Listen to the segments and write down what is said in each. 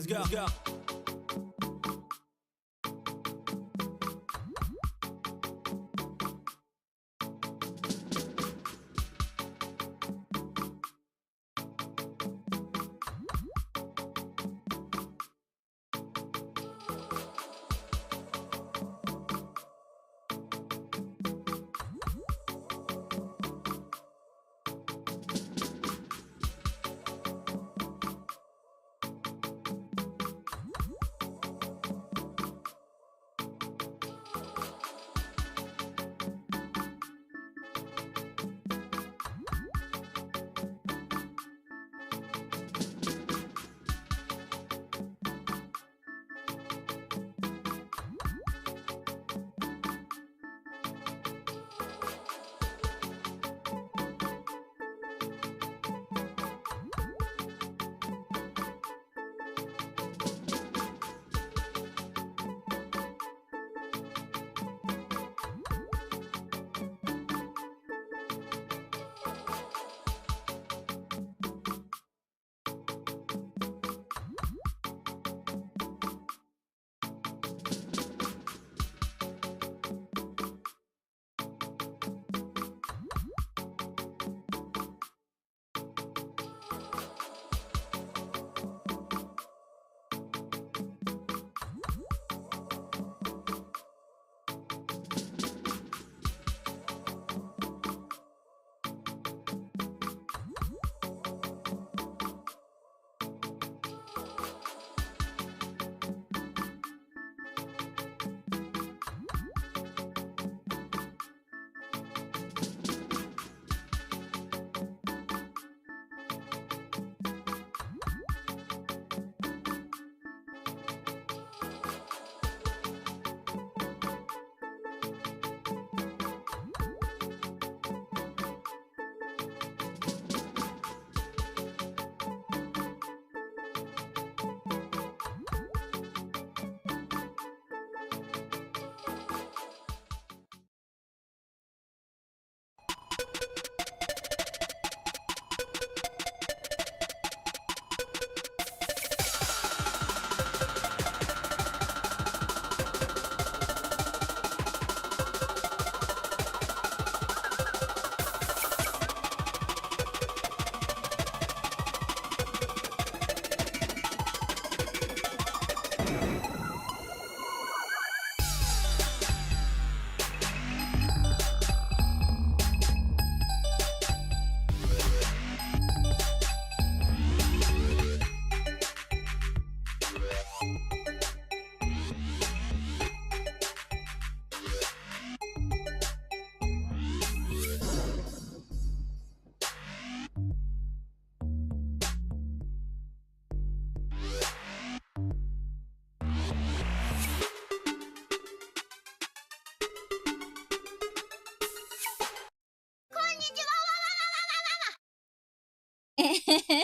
go.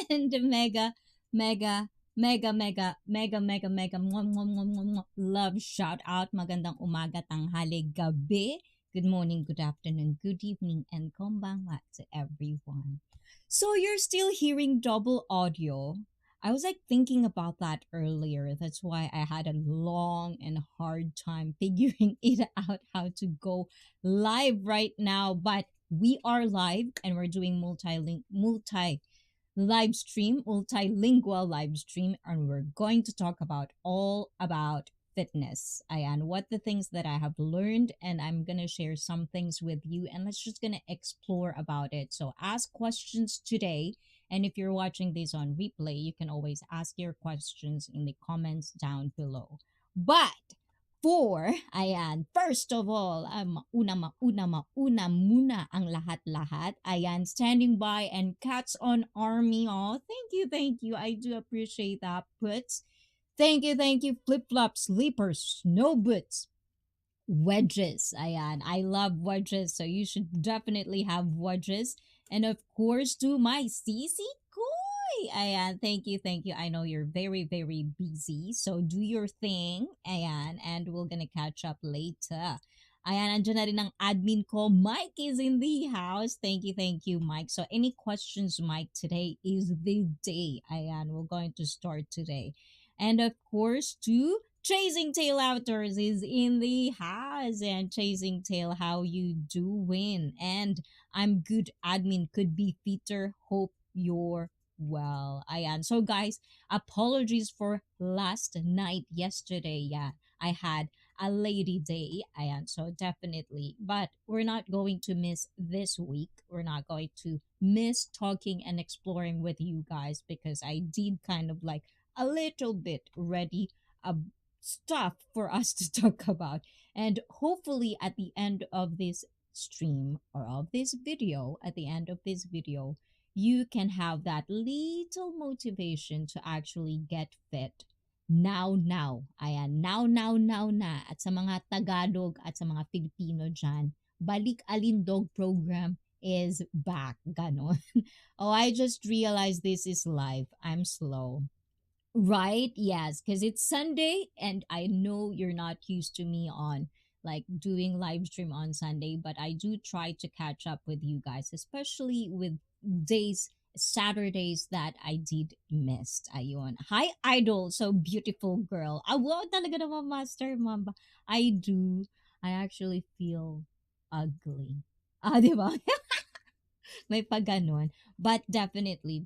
And mega, mega, mega, mega, mega, mega, mega, mwah, mwah, mwah, mwah, mwah, love shout out. Magandang umaga, tanghali, gabi. Good morning, good afternoon, good evening, and konbanwa to everyone. So you're still hearing double audio. I was like thinking about that earlier. That's why I had a long and hard time figuring it out how to go live right now. But we are live and we're doing multi live stream, multilingual live stream, and we're going to talk about all about fitness. And what the things that I have learned, and I'm gonna share some things with you, and let's just gonna explore about it. So ask questions today, and if you're watching this on replay, you can always ask your questions in the comments down below. But first of all, mauna muna ang lahat-lahat. Ayan, standing by and Cats on Army. Oh, thank you. I do appreciate that, Puts. Thank you, flip-flops, sleepers, snow boots, wedges. Ayan, I love wedges, so you should definitely have wedges. And of course, to my Sisi Koy. Ayan, thank you. I know you're very, very busy, so do your thing. Ayan, and we're gonna catch up later. Ayan, andyan na rin ang admin ko. Mike is in the house. Thank you, Mike. So any questions, Mike, today is the day. Ayan, we're going to start today. And of course, to Chasing Tail Outdoors is in the house. And Chasing Tail, how you do win. And I'm good admin, could be Peter. Hope you're well. Ayan. So guys, apologies for last night, yesterday. Yeah, I had a lady day. Ayan. So definitely. But we're not going to miss this week. We're not going to miss talking and exploring with you guys because I did kind of like a little bit ready uh, stuff for us to talk about. And hopefully at the end of this stream or of this video, at the end of this video, you can have that little motivation to actually get fit now. Ayan, now na. At sa mga Tagalog at sa mga Filipino dyan, Balik Alindog program is back. Ganon. Oh, I just realized this is live. I'm slow. Right? Yes, because it's Sunday and I know you're not used to me on like doing live stream on Sunday, but I do try to catch up with you guys, especially with days, Saturdays that I did missed. Ayun. Hi, Idol. So beautiful girl. Ah, wow, talaga naman, Master Mamba. I do. I actually feel ugly. Ah, di ba? May paganon. But definitely.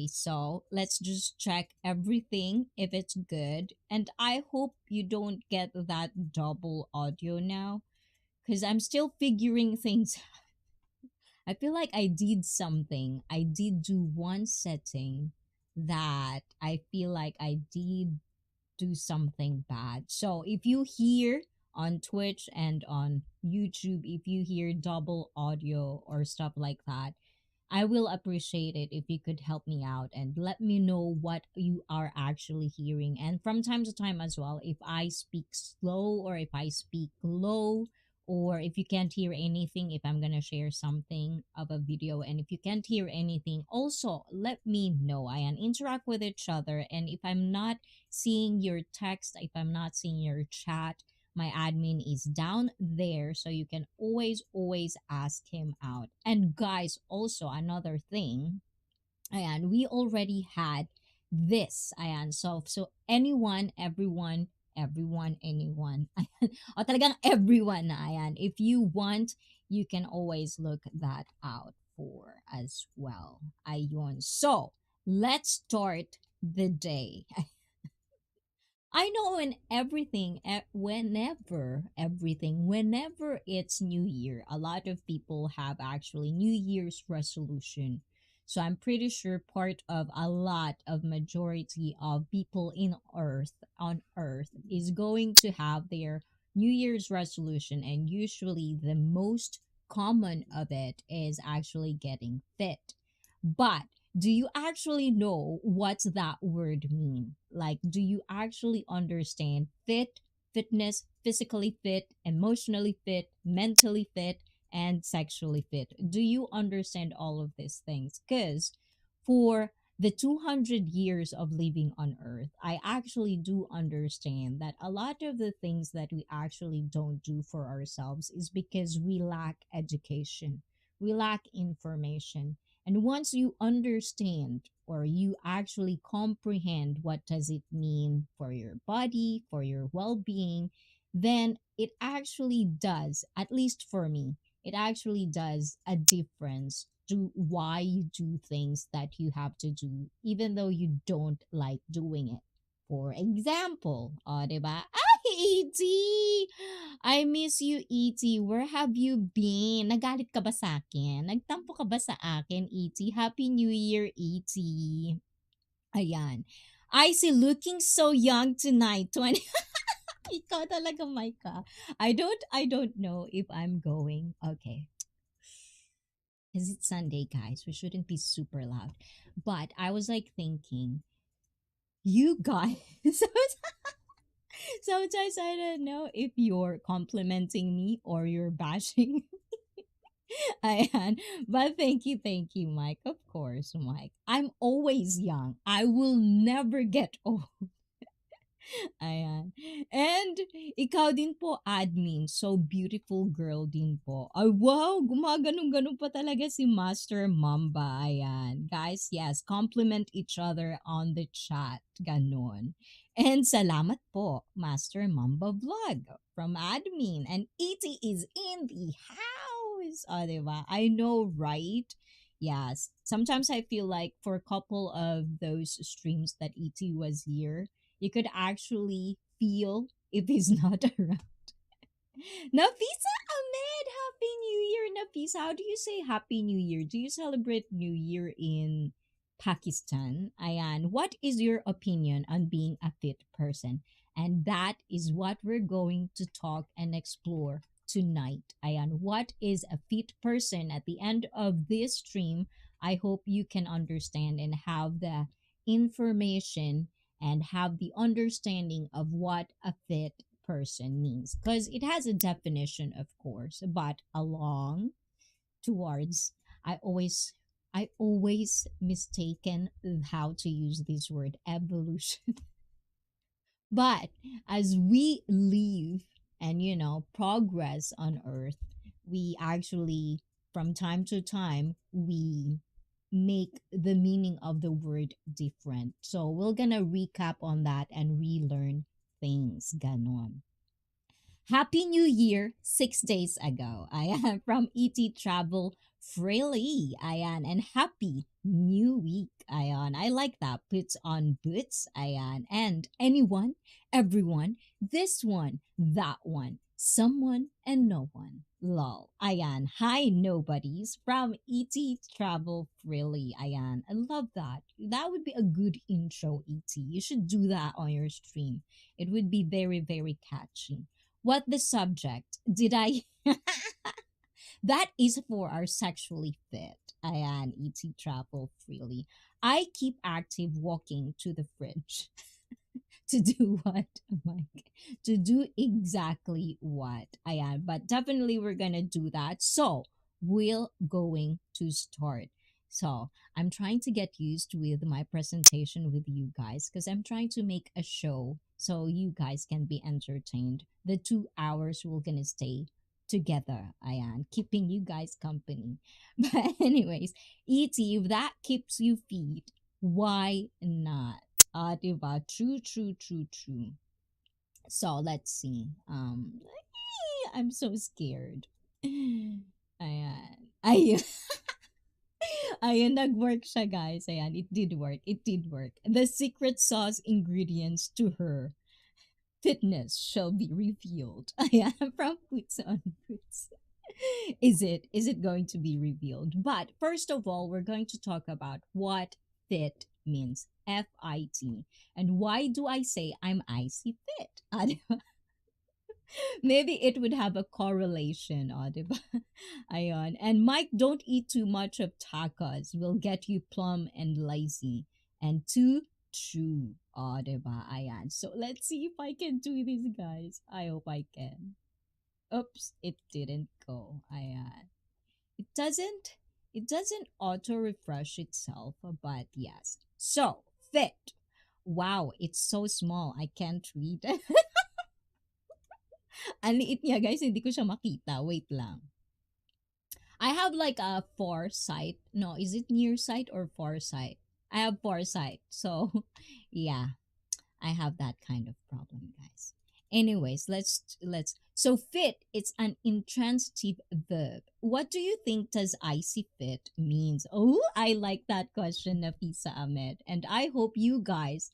So let's just check everything if it's good. And I hope you don't get that double audio now because I'm still figuring things. I feel like I did something. I did do one setting that I feel like I did do something bad. So if you hear on Twitch and on YouTube, if you hear double audio or stuff like that, I will appreciate it if you could help me out and let me know what you are actually hearing. And from time to time as well, if I speak slow or if I speak low, or if you can't hear anything, if I'm going to share something of a video, and if you can't hear anything, also let me know. I can interact with each other. And if I'm not seeing your text, if I'm not seeing your chat, my admin is down there, so you can always ask him out. And guys, also another thing, ayan, we already had this, ayan, so anyone, anyone, ayan, o talagang everyone na, ayan, if you want, you can always look that out for as well. Ayun, so let's start the day. I know in everything, whenever it's New Year, a lot of people have actually New Year's resolution. So I'm pretty sure part of a lot of majority of people on Earth is going to have their New Year's resolution, and usually the most common of it is actually getting fit. But do you actually know what's that word mean? Like, do you actually understand fitness, physically fit, emotionally fit, mentally fit, and sexually fit? Do you understand all of these things? Because for the 200 years of living on earth, I actually do understand that a lot of the things that we actually don't do for ourselves is because we lack education, we lack information. And once you understand or you actually comprehend what does it mean for your body, for your well-being, then it actually does, at least for me, it actually does a difference to why you do things that you have to do, even though you don't like doing it. For example, diba? Ay, E.T. I miss you, E.T. Where have you been? Nagalit ka ba sa akin? Nagtampo ka ba sa akin, E.T.? Happy New Year, E.T. Ayan. ICEE looking so young tonight. 20. Ikaw talaga, Micah. I don't know if I'm going. Okay. Because it's Sunday, guys. We shouldn't be super loud. But I was like thinking, you guys. Sometimes I don't know if you're complimenting me or you're bashing. Ayan. But thank you, Mike. Of course, Mike. I'm always young. I will never get old. Ayan. And ikaw din po, admin. So beautiful girl din po. Ay, wow! Gumaganong-ganon pa talaga si Master Mamba. Ayan. Guys, yes, compliment each other on the chat. Ganon. And salamat po, Master Mamba Vlog from admin. And E.T. is in the house. O, diba? I know, right? Yes. Sometimes I feel like for a couple of those streams that ET was here, you could actually feel if he's not around. Nafisa Ahmed, Happy New Year, Nafisa. How do you say Happy New Year? Do you celebrate New Year in Pakistan? Ayan, what is your opinion on being a fit person? And that is what we're going to talk and explore tonight. Ayan, what is a fit person? At the end of this stream, I hope you can understand and have the information and have the understanding of what a fit person means, because it has a definition, of course, but along towards, i always I always mistaken how to use this word evolution. But as we live and progress on earth, we actually, from time to time, we make the meaning of the word different. So we're gonna recap on that and relearn things. Ganon. Happy New Year 6 days ago. Ayan, from ET Travel Freely. Ayan, and Happy New Week. Ayan, I like that. Puts on boots. Ayan, and anyone, everyone, this one, that one, someone, and no one. Lol. Ayan, hi nobodies from ET Travel Freely. Ayan, I love that. That would be a good intro, ET. You should do that on your stream. It would be very, very catchy. What the subject? Did I? That is for our sexually fit. Ayan, ET Travel Freely. I keep active walking to the fridge. To do what, Mike? To do exactly what? Ayan, but definitely we're gonna do that. So we're going to start. So I'm trying to get used with my presentation with you guys because I'm trying to make a show so you guys can be entertained. The 2 hours we're gonna stay together, Ayan, keeping you guys company. But anyways, ET, if that keeps you feed, why not? Diba? True, true, true, true. So let's see. I'm so scared. Ayan. Ayun. Ayun, nag-work siya, guys. Ayan, it did work. It did work. The secret sauce ingredients to her fitness shall be revealed. Ayan, from Puts on Puts. Is it going to be revealed? But first of all, we're going to talk about what fit means. FIT. And why do I say I'm icy fit? Maybe it would have a correlation, diba? Ayon. And Mike, don't eat too much of tacos. Will get you plump and lazy. And too true, diba? Ayan. So let's see if I can do this, guys. I hope I can. Oops, it didn't go. Ayan. It doesn't it doesn't auto refresh itself, but yes. So, fit. Wow, it's so small. I can't read. Ang liit niya, guys. Hindi ko siya makita. Wait lang. I have like a foresight. No, is it nearsight or foresight? I have foresight. So, yeah, I have that kind of problem, guys. Anyways, let's so fit, it's an intransitive verb. What do you think does icy fit means? Oh, I like that question, Nafisa Ahmed. And I hope you guys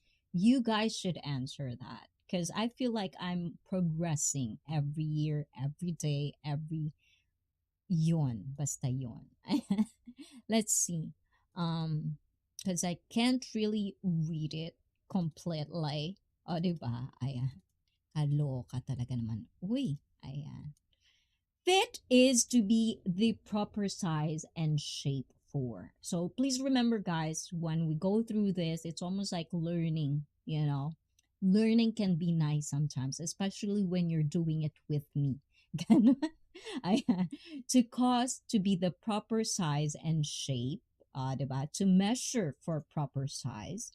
should answer that. Because I feel like I'm progressing every year, every day, every basta yon. Let's see. Because I can't really read it completely. O, diba? Ayan. Kaloka talaga naman. Uy, ayan. Fit is to be the proper size and shape for. So please remember, guys, when we go through this, it's almost like learning. Learning can be nice sometimes, especially when you're doing it with me. Ganon. Ayan. To be the proper size and shape, diba? To measure for proper size,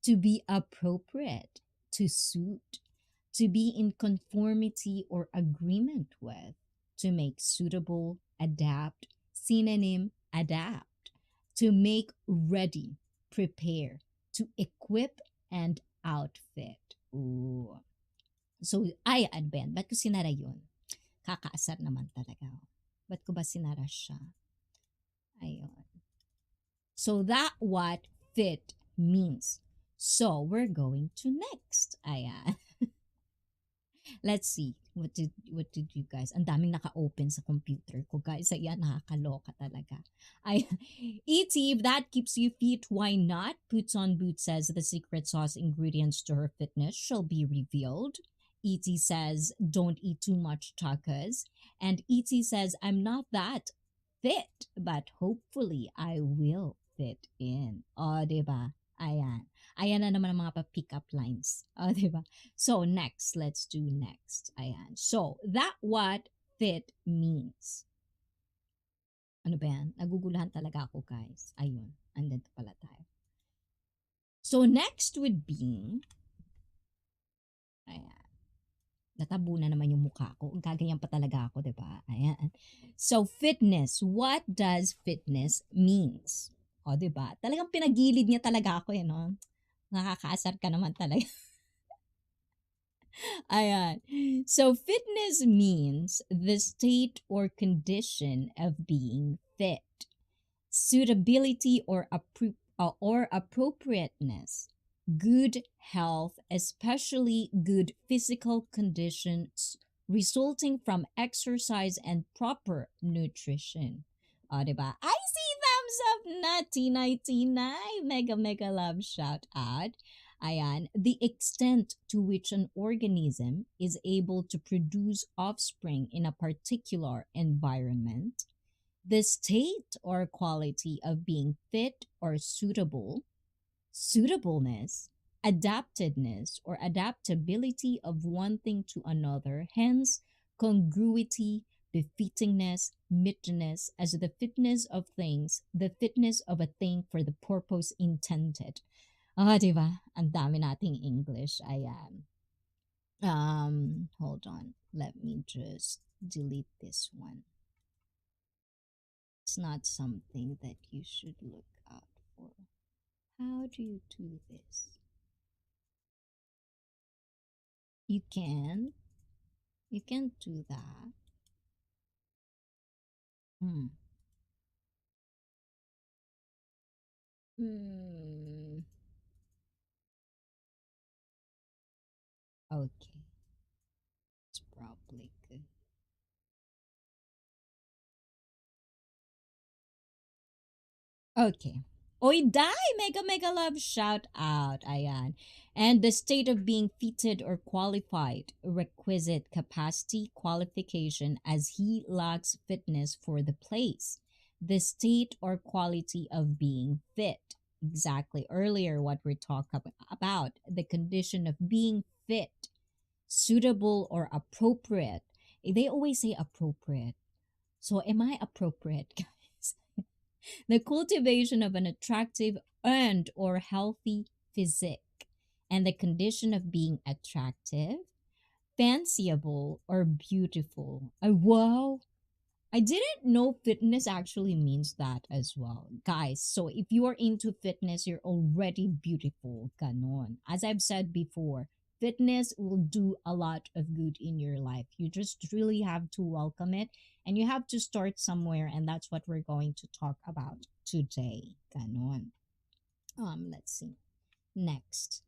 to be appropriate, to suit, to be in conformity or agreement with, to make suitable, adapt, synonym, adapt, to make ready, prepare, to equip and outfit. Ooh. So, ayan, Ben, ba't ko sinara yun? Kakaasar naman talaga. Ba't ko ba sinara siya? Ayun. So, that what fit means. So, we're going to next. Ayan. Let's see. What did you guys? Ang daming naka-open sa computer ko, guys. Ayan, nakakaloka talaga. I E.T., if that keeps you fit, why not? Puts on Boots says the secret sauce ingredients to her fitness shall be revealed. E.T. says, don't eat too much tacos. And E.T. says, I'm not that fit, but hopefully I will fit in. O, diba? Ayan. Ayan na naman ang mga pa-pick-up lines. O, diba? So, next. Let's do next. Ayan. So, that what fit means. Ano ba yan? Nagugulahan talaga ako, guys. Ayun. Andito pala tayo. So, next would be, ayan. Natabo na naman yung mukha ko. Gaganyan pa talaga ako, diba? Ayan. So, fitness. What does fitness means? O, diba? Talagang pinagilid niya talaga ako, no? Nakakaasar ka naman talaga. Ayan. So, fitness means the state or condition of being fit, suitability or appropriateness, good health, especially good physical conditions resulting from exercise and proper nutrition. O, diba? I see thumbs up na T99. Mega, mega love shout out. Ayan, the extent to which an organism is able to produce offspring in a particular environment, the state or quality of being fit or suitable, suitableness, adaptedness or adaptability of one thing to another, hence congruity, befittingness, meetness as the fitness of things, the fitness of a thing for the purpose intended. Ah, diba? Ang dami nating English. Ayan. Hold on. Let me just delete this one. It's not something that you should look out for. How do you do this? You can. You can do that. Hmm. Hmm. Okay. It's probably good. Okay. Oy, die! Mega, mega love shout out. Ayan. And the state of being fitted or qualified, requisite capacity, qualification, as he lacks fitness for the place. The state or quality of being fit. Exactly. Earlier, what we're talking about, the condition of being fit, suitable or appropriate. They always say appropriate. So, am I appropriate, guys? The cultivation of an attractive and or healthy physique, and the condition of being attractive, fanciable, or beautiful. Wow, I didn't know fitness actually means that as well. Guys, so if you are into fitness, you're already beautiful. Ganon. As I've said before, fitness will do a lot of good in your life. You just really have to welcome it and you have to start somewhere, and that's what we're going to talk about today. Ganon. Let's see. Next.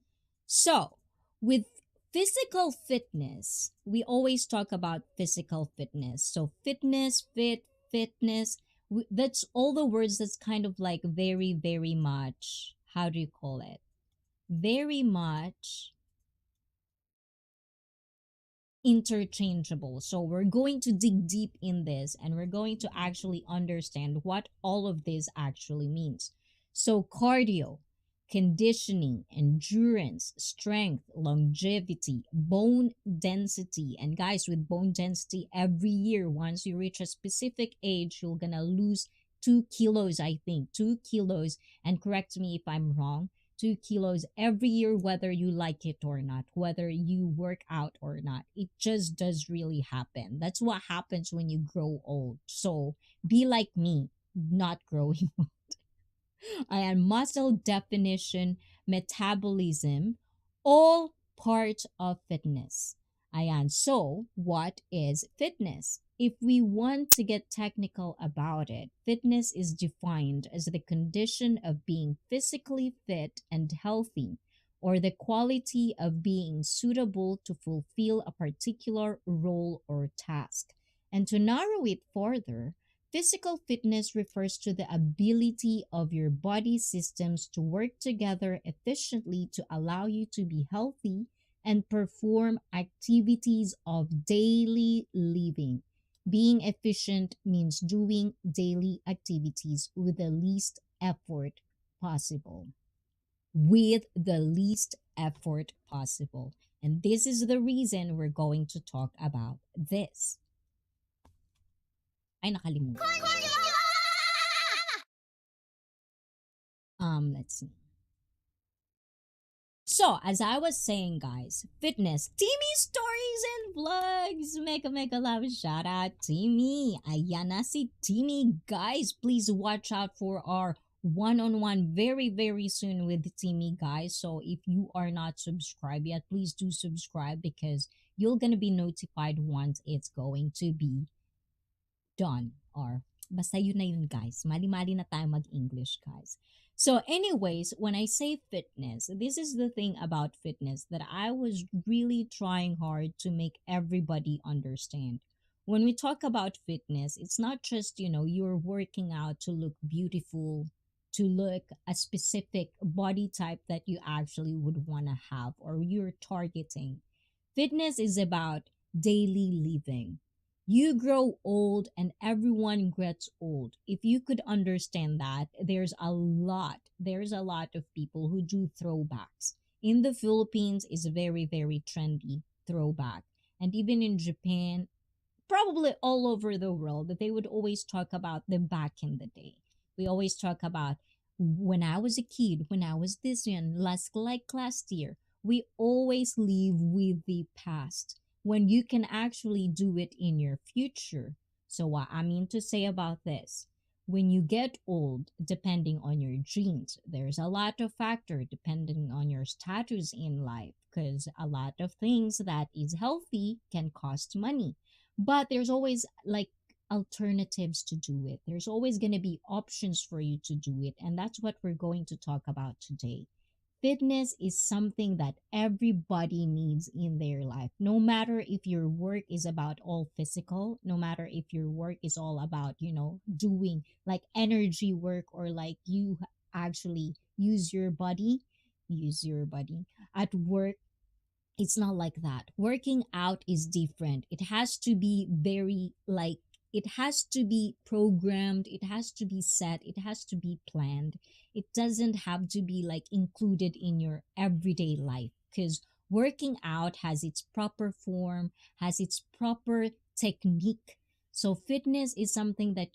So, with physical fitness, we always talk about physical fitness. So, fitness, fitness, that's all the words that's kind of like very, very much, how do you call it? Very much interchangeable. So we're going to dig deep in this and we're going to actually understand what all of this actually means. So cardio, conditioning, endurance, strength, longevity, bone density. And guys, with bone density, every year, once you reach a specific age, you're gonna lose 2 kilos, I think. 2 kilos. And correct me if I'm wrong. 2 kilos every year, whether you like it or not, whether you work out or not. It just does really happen. That's what happens when you grow old. So be like me, not growing. And muscle definition, metabolism, all part of fitness. Ayan. So, what is fitness? If we want to get technical about it, fitness is defined as the condition of being physically fit and healthy, or the quality of being suitable to fulfill a particular role or task. And to narrow it further, physical fitness refers to the ability of your body systems to work together efficiently to allow you to be healthy and perform activities of daily living. Being efficient means doing daily activities with the least effort possible. With the least effort possible. And this is the reason we're going to talk about this. Ay, nakalimutan. Let's see. So, as I was saying, guys, fitness, Timmy stories and vlogs. Mega love shout out, Timmy. Ayan na si Timmy. Guys, please watch out for our one-on-one very soon with Timmy, guys. So, if you are not subscribed yet, please do subscribe because you're gonna be notified once it's going to be done. Or basta yun na yun, guys. Mali-mali na tayo mag-English, guys. So anyways, when I say fitness, this is the thing about fitness that I was really trying hard to make everybody understand. When we talk about fitness, it's not just, you're working out to look beautiful, to look a specific body type that you actually would want to have or you're targeting. Fitness is about daily living. You grow old and everyone gets old. If you could understand that, there's a lot of people who do throwbacks. In the Philippines is very trendy throwback. And even in Japan, probably all over the world, that they would always talk about them back in the day. We always talk about when I was a kid, when I was this young, last year. We always live with the past when you can actually do it in your future. So what I mean to say about this, when you get old, depending on your genes, there's a lot of factor depending on your status in life because a lot of things that is healthy can cost money, but there's always like alternatives to do it. There's always going to be options for you to do it, and that's what we're going to talk about today. Fitness is something that everybody needs in their life. No matter if your work is about all physical, no matter if your work is all about, doing like energy work or like you actually use your body at work, it's not like that. Working out is different. It has to be very like it has to be programmed, it has to be set, it has to be planned. It doesn't have to be like included in your everyday life because working out has its proper form, has its proper technique. So fitness is something that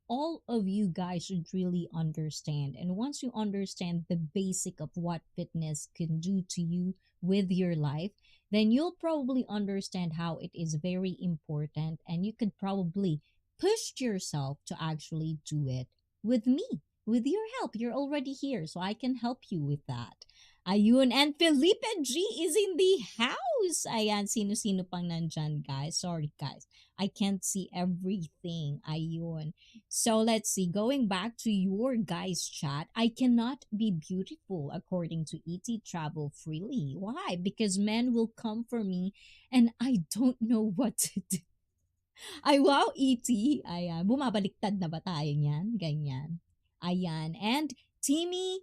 all of you guys should really understand. And once you understand the basic of what fitness can do to you with your life, then you'll probably understand how it is very important and you could probably push yourself to actually do it with me. With your help, you're already here, so I can help you with that. Ayun, and Felipe G is in the house. Ayan, sino-sino pang nandyan, guys. Sorry, guys. I can't see everything. Ayun. So let's see. Going back to your guys' chat, I cannot be beautiful according to ET Travel Freely. Why? Because men will come for me and I don't know what to do. Ay, wow, ET. Ayan. Bumabaliktad na ba tayo niyan? Ganyan. Ayan. And Timmy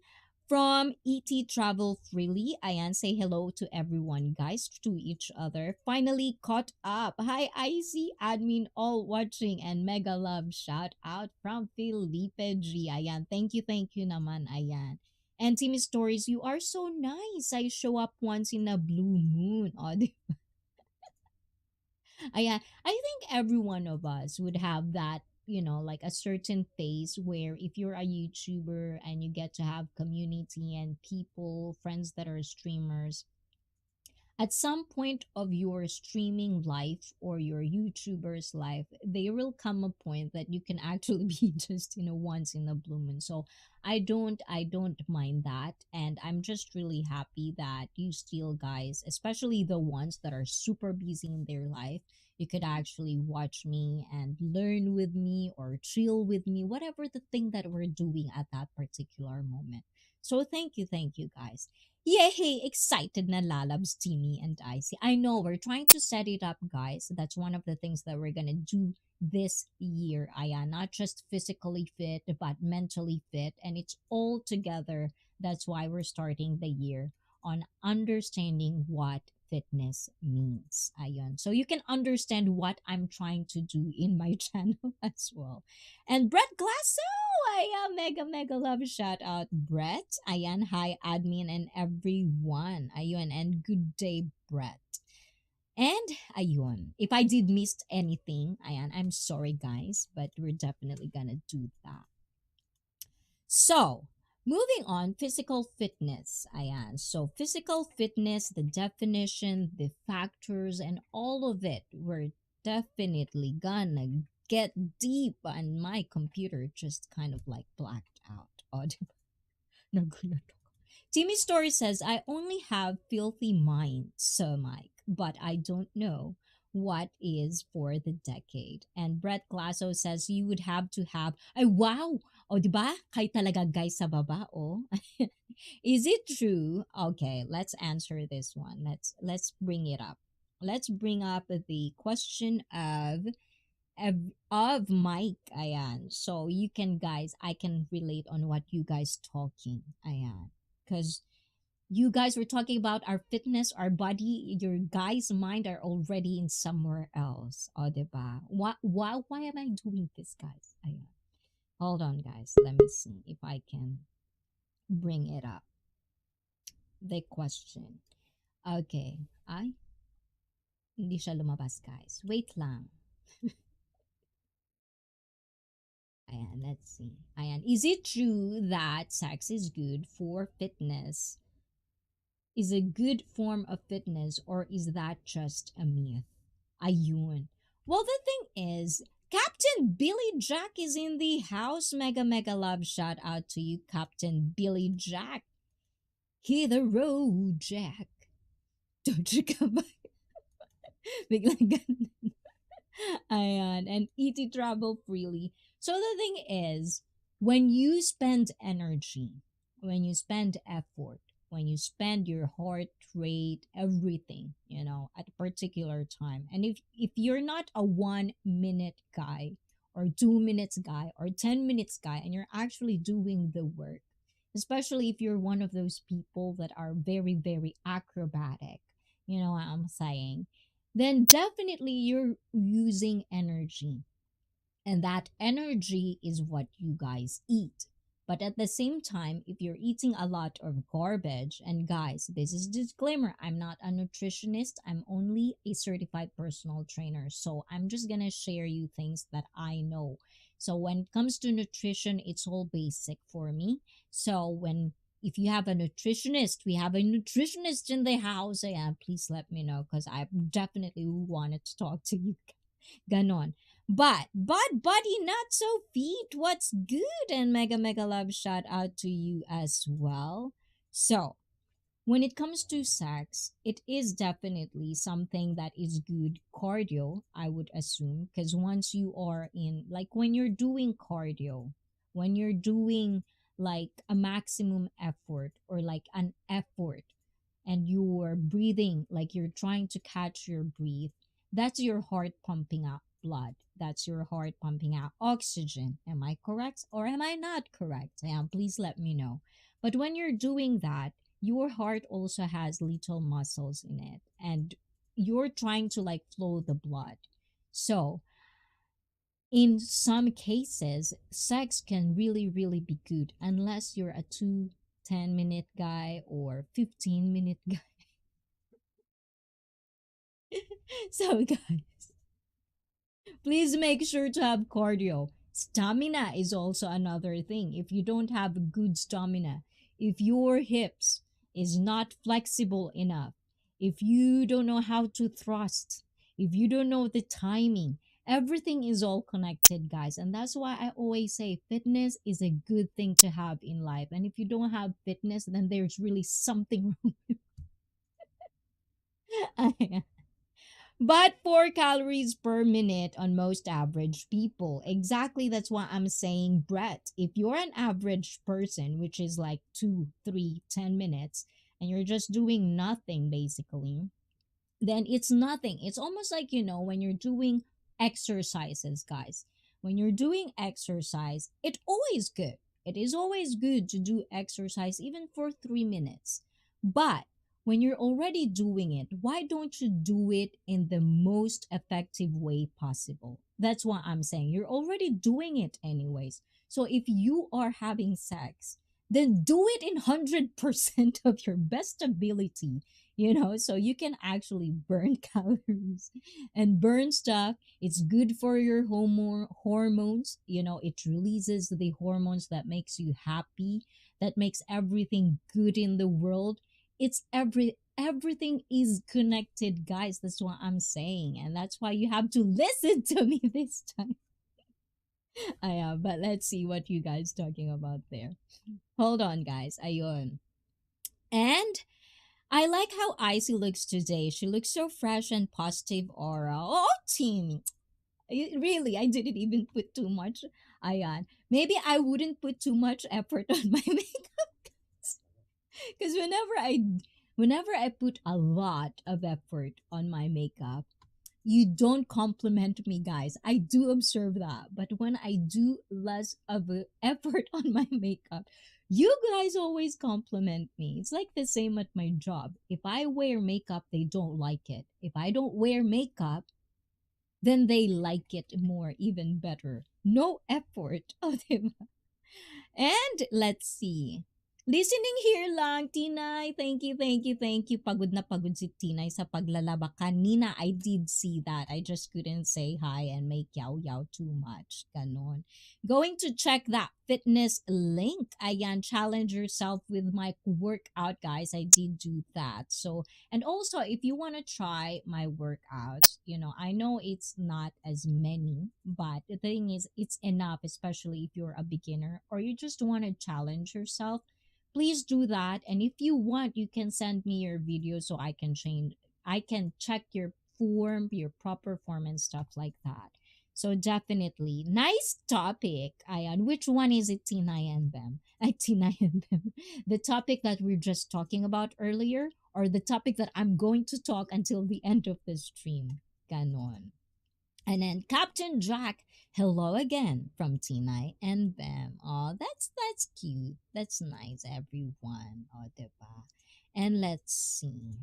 from ET Travel Freely. Ayan, say hello to everyone, guys, to each other. Finally caught up. Hi, ICEE admin all watching and mega love shout out from Felipe G. Ayan, thank you naman. Ayan. And Timmy Stories, you are so nice. I show up once in a blue moon. Oh, I think every one of us would have that like a certain phase where if you're a YouTuber and you get to have community and people, friends that are streamers, at some point of your streaming life or your YouTuber's life, there will come a point that you can actually be just, once in a blue moon. So I don't mind that. And I'm just really happy that you still guys, especially the ones that are super busy in their life, you could actually watch me and learn with me or chill with me, whatever the thing that we're doing at that particular moment. So thank you guys. Yay! Excited na lalabs, Timmy and Icy. I know we're trying to set it up, guys. That's one of the things that we're gonna do this year, Aya. Not just physically fit, but mentally fit. And it's all together. That's why we're starting the year on understanding what fitness means. Ayon. So you can understand what I'm trying to do in my channel as well. And Brett Glasso! Ayan, mega mega love shout out Brett. Ayan, hi admin and everyone. Ayun, and good day Brett. And ayun, if I did miss anything, ayan, I'm sorry guys, but we're definitely gonna do that. So, moving on, physical fitness. Ayan. So, physical fitness, the definition, the factors, and all of it, we're definitely gonna get deep. And my computer just kind of like blacked out. Oh, nagulat ako. Timmy Story says, I only have filthy mind, Sir Mike, but I don't know what is for the decade. And Brett Glasso says, you would have to have, ay wow! O, di ba? Kay talaga guys sa baba, oh. Is it true? Okay, let's answer this one. Let's bring it up. Let's bring up the question of Mike. Ayan. So you can guys, I can relate on what you guys talking. Ayan. Because you guys were talking about our fitness, our body, your guys' mind are already in somewhere else. O, diba? Why am I doing this, guys? Ayan. Hold on, guys. Let me see if I can bring it up. The question. Okay. Ay, hindi siya lumabas, guys. Wait lang. Ayan, let's see. Ayan. Is it true that sex is good for fitness? Is a good form of fitness, or is that just a myth? Ayun. Well, the thing is, Captain Billy Jack is in the house. Mega mega love shout out to you, Captain Billy Jack. Hit the road, Jack. Don't you come back. Biglang ganun. Ayan. And eat travel freely. So the thing is, when you spend energy, when you spend effort, when you spend your heart rate, everything, at a particular time, and if you're not a 1 minute guy or 2 minutes guy or 10 minutes guy, and you're actually doing the work, especially if you're one of those people that are very, very acrobatic, you know what I'm saying, then definitely you're using energy. And that energy is what you guys eat. But at the same time, if you're eating a lot of garbage, and guys, this is disclaimer, I'm not a nutritionist, I'm only a certified personal trainer. So I'm just gonna share you things that I know. So when it comes to nutrition, it's all basic for me. So when if you have a nutritionist, we have a nutritionist in the house. Yeah, please let me know because I definitely wanted to talk to you. Ganon. But buddy, not so feet. What's good? And mega mega love shout out to you as well. So when it comes to sex, it is definitely something that is good cardio, I would assume, because once you are in, like, when you're doing cardio, when you're doing like a maximum effort or like an effort, and you're breathing, like you're trying to catch your breath, that's your heart pumping out blood. That's your heart pumping out oxygen. Am I correct or am I not correct? Please let me know. But when you're doing that, your heart also has little muscles in it, and you're trying to like flow the blood. So in some cases, sex can really, really be good unless you're a 10-minute guy or 15-minute guy. So, guys, please make sure to have cardio. Stamina is also another thing. If you don't have good stamina, if your hips is not flexible enough, if you don't know how to thrust, if you don't know the timing, everything is all connected, guys. And that's why I always say fitness is a good thing to have in life. And if you don't have fitness, then there's really something wrong. But 4 calories per minute on most average people. Exactly, that's why I'm saying, Brett, if you're an average person, which is like 2, 3, 10 minutes, and you're just doing nothing basically, then it's nothing. It's almost like, when you're doing exercises, guys. When you're doing exercise, it's always good. It is always good to do exercise, even for 3 minutes. But when you're already doing it, why don't you do it in the most effective way possible? That's what I'm saying. You're already doing it anyways. So if you are having sex, then do it in 100% of your best ability, so you can actually burn calories and burn stuff. It's good for your hormones. It releases the hormones that makes you happy, that makes everything good in the world. It's everything is connected, guys. That's what I'm saying, and that's why you have to listen to me this time. But let's see what you guys talking about there. Hold on, guys. Ayun. And I like how Icy looks today. She looks so fresh and positive aura. Oh, team. Really, I didn't even put too much. Ayan. Maybe I wouldn't put too much effort on my makeup. Because whenever I put a lot of effort on my makeup, you don't compliment me, guys. I do observe that. But when I do less of a effort on my makeup, you guys always compliment me. It's like the same at my job. If I wear makeup, they don't like it. If I don't wear makeup, then they like it more, even better. No effort. Oh, diba? And let's see. Listening here lang, Tinay. Thank you, thank you, thank you. Pagod na pagod si Tinay sa paglalaba. Kanina, I did see that. I just couldn't say hi and make yaw-yaw too much. Ganon. Going to check that fitness link. Ayan, challenge yourself with my workout, guys. I did do that. So, and also, if you want to try my workouts, I know it's not as many, but the thing is, it's enough, especially if you're a beginner or you just want to challenge yourself. Please do that. And if you want, you can send me your video so I can check your form, your proper form and stuff like that. So definitely, nice topic, Ayan. Which one is it, Tina and them? Tina and them. The topic that we're just talking about earlier, or the topic that I'm going to talk until the end of the stream? Ganon. And then Captain Jack, hello again from Tinay and Bam. Oh, that's cute. That's nice, everyone. Oh, diba? And let's see.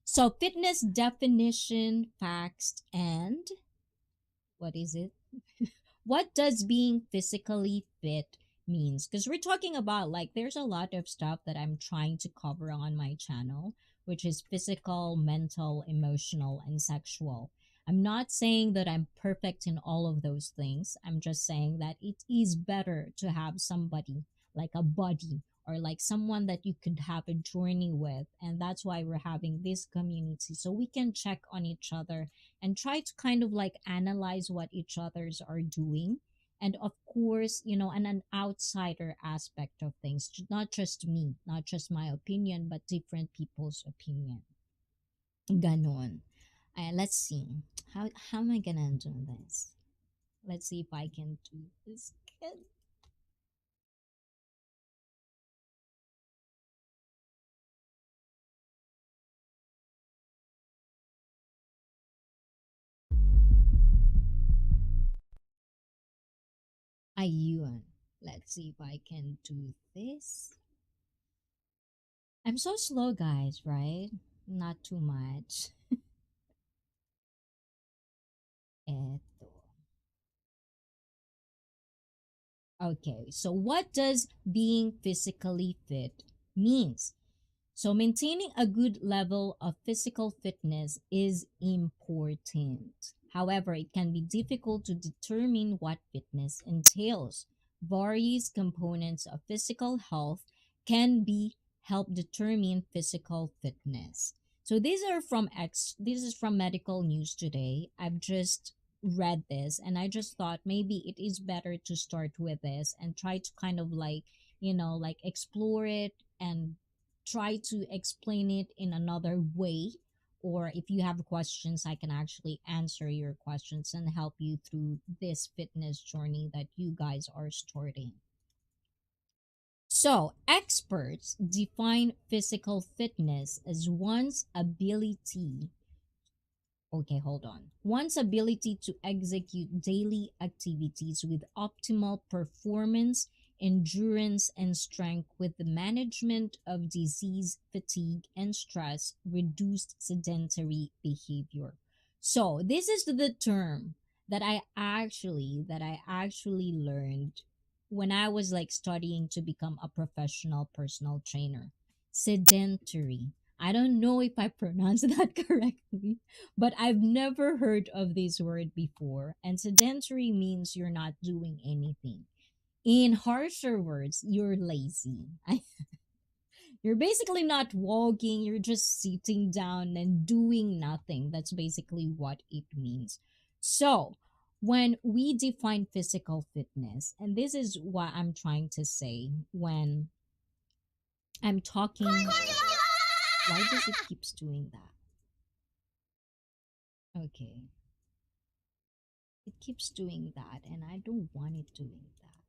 So fitness definition, facts, and what is it? What does being physically fit means? Because we're talking about, like, there's a lot of stuff that I'm trying to cover on my channel, which is physical, mental, emotional, and sexual. I'm not saying that I'm perfect in all of those things. I'm just saying that it is better to have somebody, like a buddy, or like someone that you could have a journey with. And that's why we're having this community, so we can check on each other and try to kind of like analyze what each others are doing. And of course, an outsider aspect of things, not just me, not just my opinion, but different people's opinion. Ganon. Let's see. How am I gonna do this? Let's see if I can do this. Ayun. Let's see if I can do this. I'm so slow, guys, right? Not too much. Eto. Okay, so what does being physically fit means? So maintaining a good level of physical fitness is important. However, it can be difficult to determine what fitness entails. Various components of physical health can be help determine physical fitness. So this is from medical news today. I've just read this and I just thought maybe it is better to start with this and try to kind of like, like explore it and try to explain it in another way. Or if you have questions, I can actually answer your questions and help you through this fitness journey that you guys are starting. So, experts define physical fitness as one's ability to execute daily activities with optimal performance, endurance, and strength with the management of disease, fatigue, and stress, reduced sedentary behavior. So, this is the term that I actually learned when I was like studying to become a professional personal trainer. Sedentary. I don't know if I pronounced that correctly, but I've never heard of this word before. And sedentary means you're not doing anything. In harsher words, you're lazy. You're basically not walking, you're just sitting down and doing nothing. That's basically what it means. So, when we define physical fitness, and this is what I'm trying to say when I'm talking, why does it keeps doing that? Okay. It keeps doing that and I don't want it doing that.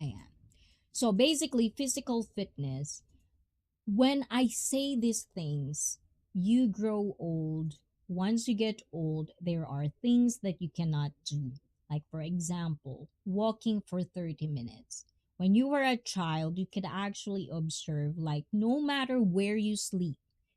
I am. So basically, physical fitness, when I say these things, you grow old. Once you get old, there are things that you cannot do. Like, for example, walking for 30 minutes. When you were a child, you could actually observe, like, no matter where you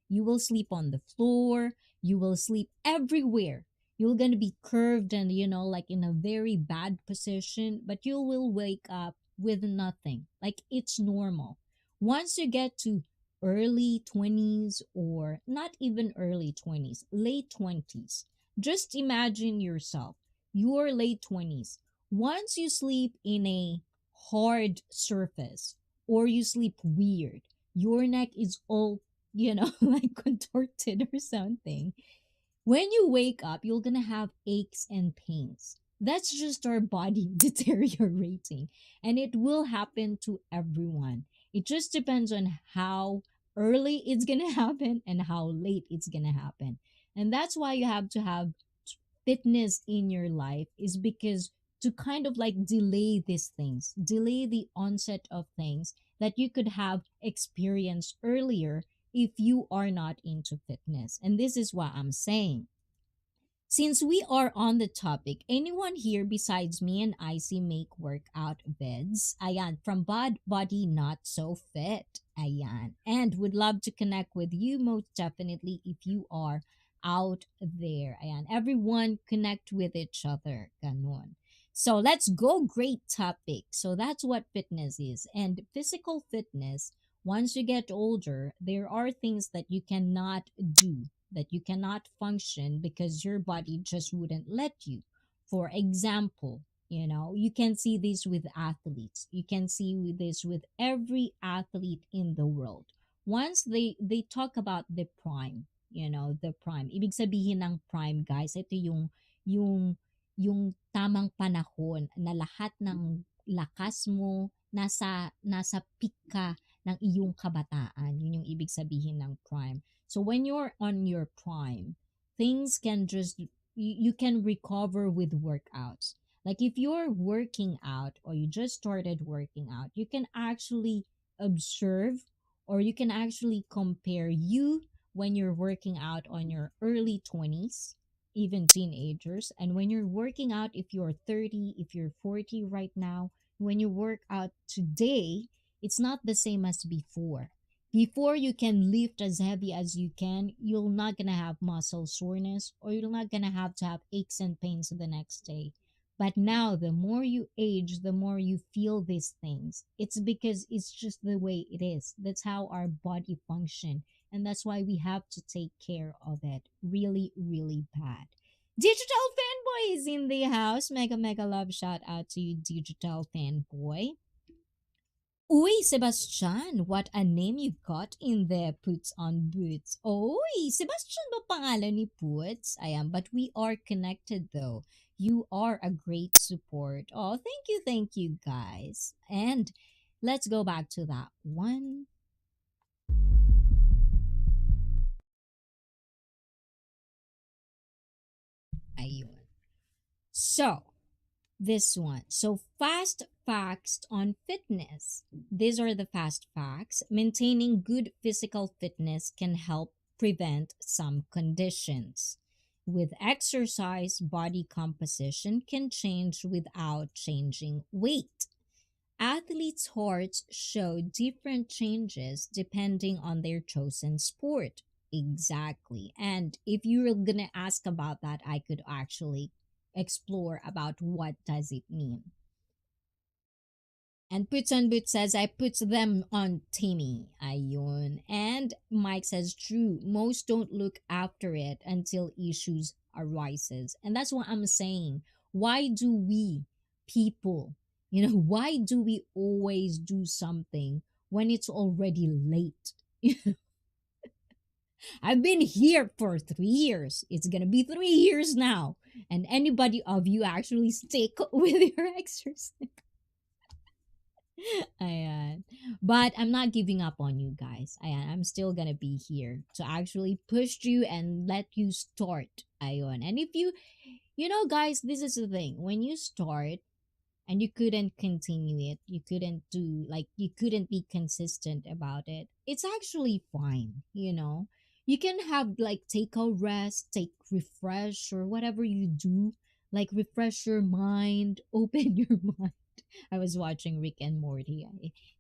will sleep on the floor, you will sleep everywhere. You're going to be curved and, like in a very bad position, but you will wake up with nothing. Like, it's normal. Once you get to early 20s, or not even early 20s, late 20s. Just imagine yourself, your late 20s. Once you sleep in a hard surface or you sleep weird, your neck is all, like contorted or something. When you wake up, you're gonna have aches and pains. That's just our body deteriorating, and it will happen to everyone. It just depends on how early it's gonna happen and how late it's gonna happen. And that's why you have to have fitness in your life, is because to kind of like delay these things, delay the onset of things that you could have experienced earlier if you are not into fitness. And this is what I'm saying. Since we are on the topic, anyone here besides me and Icy make workout vids? Ayan, from Body Not So Fit. Ayan. And would love to connect with you most definitely if you are out there. Ayan. Everyone connect with each other. Ganon. So let's go. Great topic. So that's what fitness is. And physical fitness, once you get older, there are things that you cannot do, that you cannot function because your body just wouldn't let you. For example, you can see this with athletes. You can see this with every athlete in the world. Once they talk about the prime, the prime. Ibig sabihin ng prime, guys, ito yung yung tamang panahon na lahat ng lakas mo nasa peak ka ng iyong kabataan. Yun yung ibig sabihin ng prime. So when you're on your prime, things can just you can recover with workouts. Like if you're working out or you just started working out, you can actually observe, or you can actually compare you when you're working out on your early 20s, even teenagers, and when you're working out, if you're 30, if you're 40 right now, when you work out today, it's not the same as before. Before, you can lift as heavy as you can, you're not gonna have muscle soreness, or you're not gonna have to have aches and pains the next day. But now, the more you age, the more you feel these things. It's because it's just the way it is. That's how our body function. And that's why we have to take care of it really, really bad. Digital fanboy is in the house. Mega, mega love shout out to you, digital fanboy. Uy, Sebastian, what a name you got in there, Puts on Boots. Uy, Sebastian ba pangalan ni Puts? Ayan, but we are connected though. You are a great support. Oh, thank you, guys. And let's go back to that one. Ayun. So, this one. So, fast facts on fitness. These are the fast facts. Maintaining good physical fitness can help prevent some conditions. With exercise, body composition can change without changing weight. Athletes' hearts show different changes depending on their chosen sport. Exactly. And if you're going to ask about that, I could actually explore about what does it mean. And Puts on Boots says, I put them on Timmy. Ayun. And Mike says, true. Most don't look after it until issues arises. And that's what I'm saying. Why do we people, why do we always do something when it's already late? I've been here for 3 years. It's gonna be 3 years now. And anybody of you actually stick with your exercise. Ayan. But I'm not giving up on you guys. Ayan. I'm still gonna be here to actually push you and let you start. Ayon. And if guys, this is the thing. When you start and you couldn't continue it, you couldn't be consistent about it, it's actually fine. You can have like take a rest, take refresh or whatever you do, like refresh your mind, open your mind. I was watching Rick and Morty.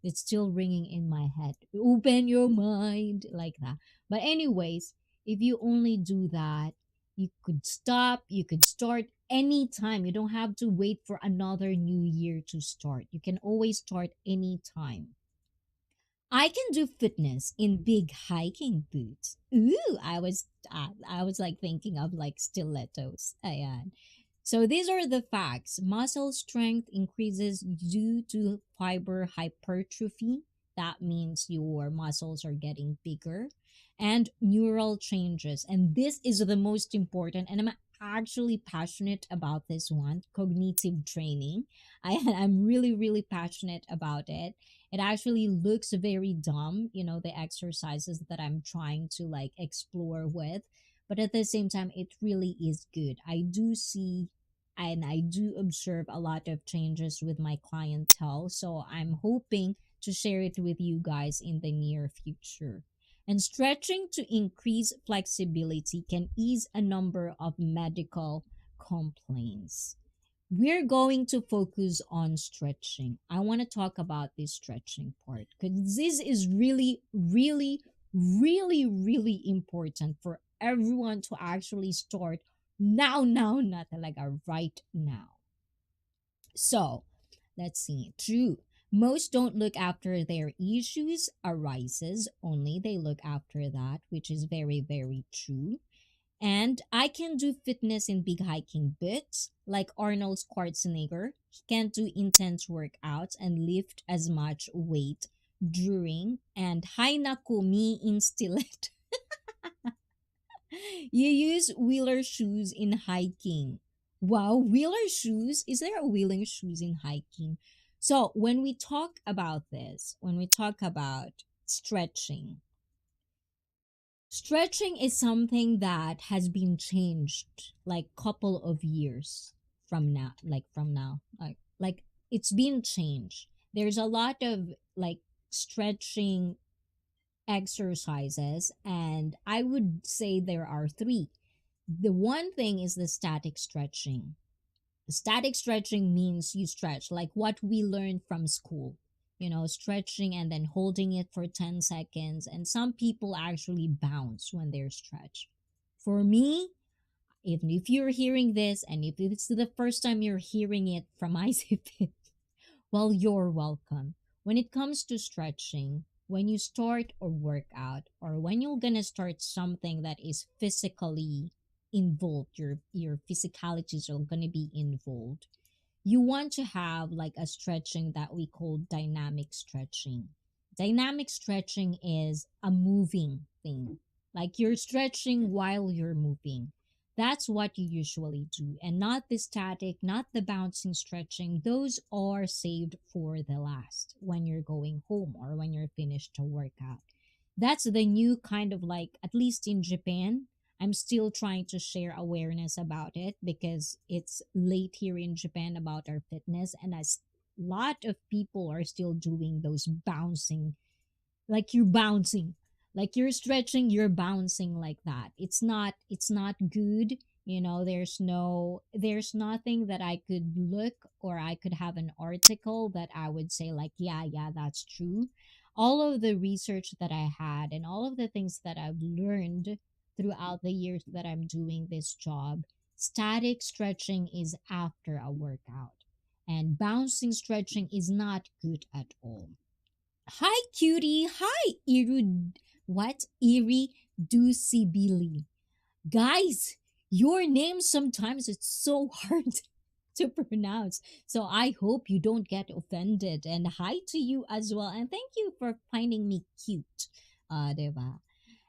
It's still ringing in my head. Open your mind, like that. But anyways, if you only do that, you could stop, you could start anytime. You don't have to wait for another new year to start. You can always start anytime. I can do fitness in big hiking boots. Ooh, I was like thinking of like stilettos. Ayan. So these are the facts. Muscle strength increases due to fiber hypertrophy. That means your muscles are getting bigger, and neural changes. And this is the most important. And I'm actually passionate about this one, cognitive training. I'm really, really passionate about it. It actually looks very dumb, the exercises that I'm trying to like explore with. But at the same time, it really is good. I do see and I do observe a lot of changes with my clientele. So I'm hoping to share it with you guys in the near future. And stretching to increase flexibility can ease a number of medical complaints. We're going to focus on stretching. I want to talk about this stretching part because this is really, really, really, really important for everyone to actually start now, not like a right now. So let's see. True. Most don't look after their issues arises, only they look after that, which is very, very true. And I can do fitness in big hiking boots, like Arnold Schwarzenegger. He can do intense workouts and lift as much weight during. And hi naku, me in stiletto. You use wheeler shoes in hiking. Wow, wheeler shoes? Is there a wheeler shoes in hiking? So when we talk about this, when we talk about stretching, stretching is something that has been changed like couple of years from now. Like it's been changed. There's a lot of like stretching exercises, and I would say there are three. The one thing is the static stretching. Static stretching means you stretch like what we learned from school, stretching and then holding it for 10 seconds. And some people actually bounce when they're stretched. For me, Even if you're hearing this and if it's the first time you're hearing it from ICEE, well, you're welcome. When it comes to stretching, when you start a workout or when you're gonna start something that is physically involved, your physicalities are gonna be involved. You want to have like a stretching that we call dynamic stretching. Dynamic stretching is a moving thing. Like you're stretching while you're moving. That's what you usually do. And not the static, not the bouncing stretching. Those are saved for the last when you're going home or when you're finished to workout. That's the new kind of like, at least in Japan, I'm still trying to share awareness about it because it's late here in Japan about our fitness, and a lot of people are still doing those bouncing, like you're bouncing, like you're stretching, you're bouncing like that. It's not good. There's nothing that I could look, or I could have an article that I would say like, yeah, that's true. All of the research that I had and all of the things that I've learned throughout the years that I'm doing this job, static stretching is after a workout, and bouncing stretching is not good at all. Hi, cutie. Hi, Eerie Dusibili. Guys, your name sometimes it's so hard to pronounce. So I hope you don't get offended. And hi to you as well. And thank you for finding me cute. Diba?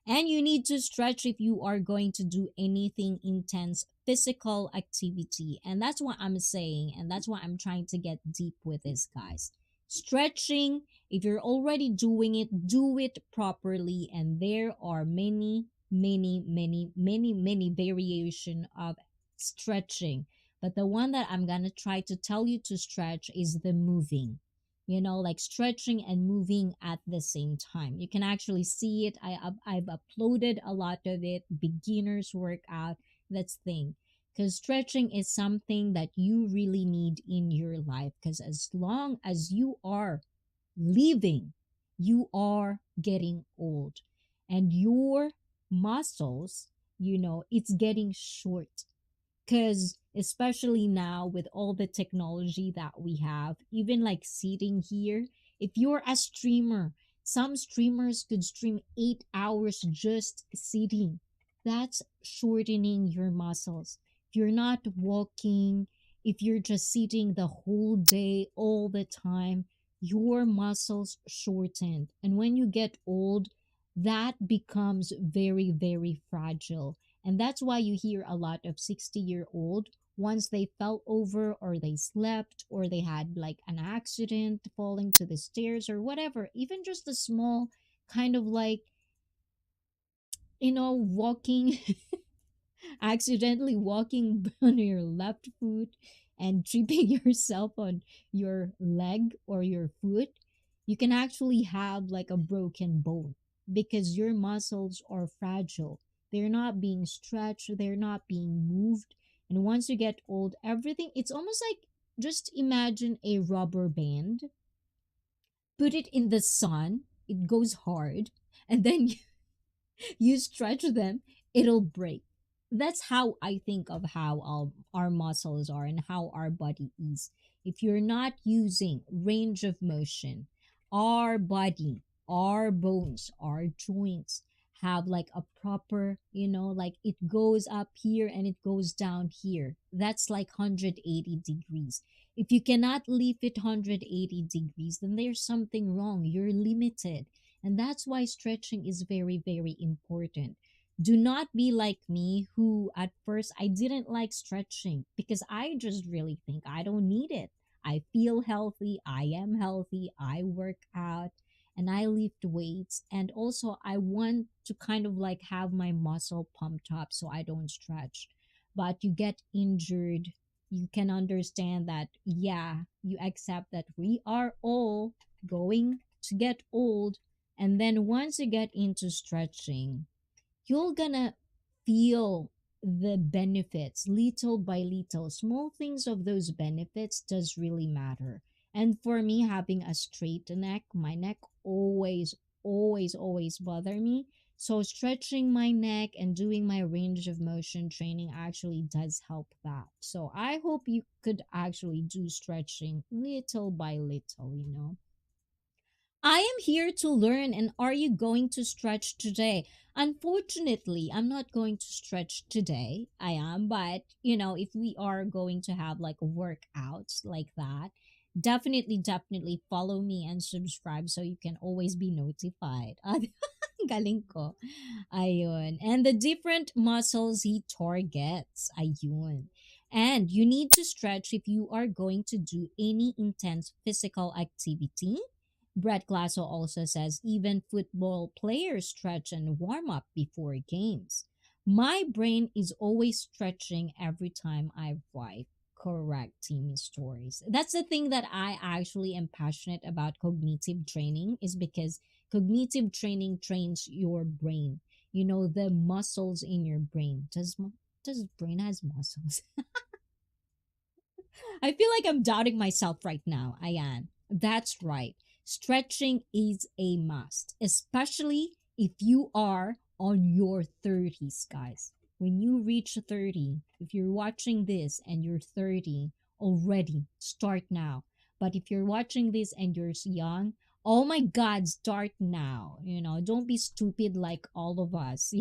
And you need to stretch if you are going to do anything intense physical activity. And that's what I'm saying. And that's why I'm trying to get deep with this, guys. Stretching, if you're already doing it, do it properly. And there are many variation of stretching. But the one that I'm going to try to tell you to stretch is the moving, like stretching and moving at the same time. You can actually see it. I've uploaded a lot of it, beginners workout. That's thing, because stretching is something that you really need in your life, because as long as you are living, you are getting old, and your muscles, it's getting short. Because especially now with all the technology that we have, even like sitting here, if you're a streamer, some streamers could stream 8 hours just sitting. That's shortening your muscles. If you're not walking, if you're just sitting the whole day all the time, your muscles shorten, and when you get old, that becomes very very fragile. And that's why you hear a lot of 60-year-old, once they fell over or they slept or they had like an accident falling to the stairs or whatever, even just a small kind of like, walking, accidentally walking on your left foot and tripping yourself on your leg or your foot, you can actually have like a broken bone because your muscles are fragile. They're not being stretched, they're not being moved. And once you get old, everything, it's almost like, just imagine a rubber band, put it in the sun, it goes hard, and then you stretch them, it'll break. That's how I think of how our muscles are and how our body is. If you're not using range of motion, our body, our bones, our joints have like a proper, like it goes up here and it goes down here. That's like 180 degrees. If you cannot leave it 180 degrees, then there's something wrong. You're limited, and that's why stretching is very, very important. Do not be like me, who at first I didn't like stretching because I just really think I don't need it. I feel healthy, I am healthy, I work out, and I lift weights. And also, I want to kind of like have my muscle pumped up so I don't stretch. But you get injured, you can understand that, yeah, you accept that we are all going to get old. And then once you get into stretching, you're gonna feel the benefits little by little. Small things of those benefits does really matter. And for me, having a straight neck, my neck always bother me. So stretching my neck and doing my range of motion training actually does help that. So I hope you could actually do stretching little by little. I am here to learn, and are you going to stretch today? Unfortunately, I'm not going to stretch today. I am, but if we are going to have like workouts like that, definitely follow me and subscribe so you can always be notified. Galing ko. Ayun. And the different muscles he targets. Ayun. And you need to stretch if you are going to do any intense physical activity. Brett Glasso also says even football players stretch and warm up before games. My brain is always stretching every time I write correct team stories. That's the thing that I actually am passionate about cognitive training is because cognitive training trains your brain. The muscles in your brain. Does brain has muscles? I feel like I'm doubting myself right now, Ayan. That's right. Stretching is a must, especially if you are on your 30s, guys. When you reach 30, if you're watching this and you're 30 already, start now. But if you're watching this and you're young, oh my God, start now. Don't be stupid like all of us,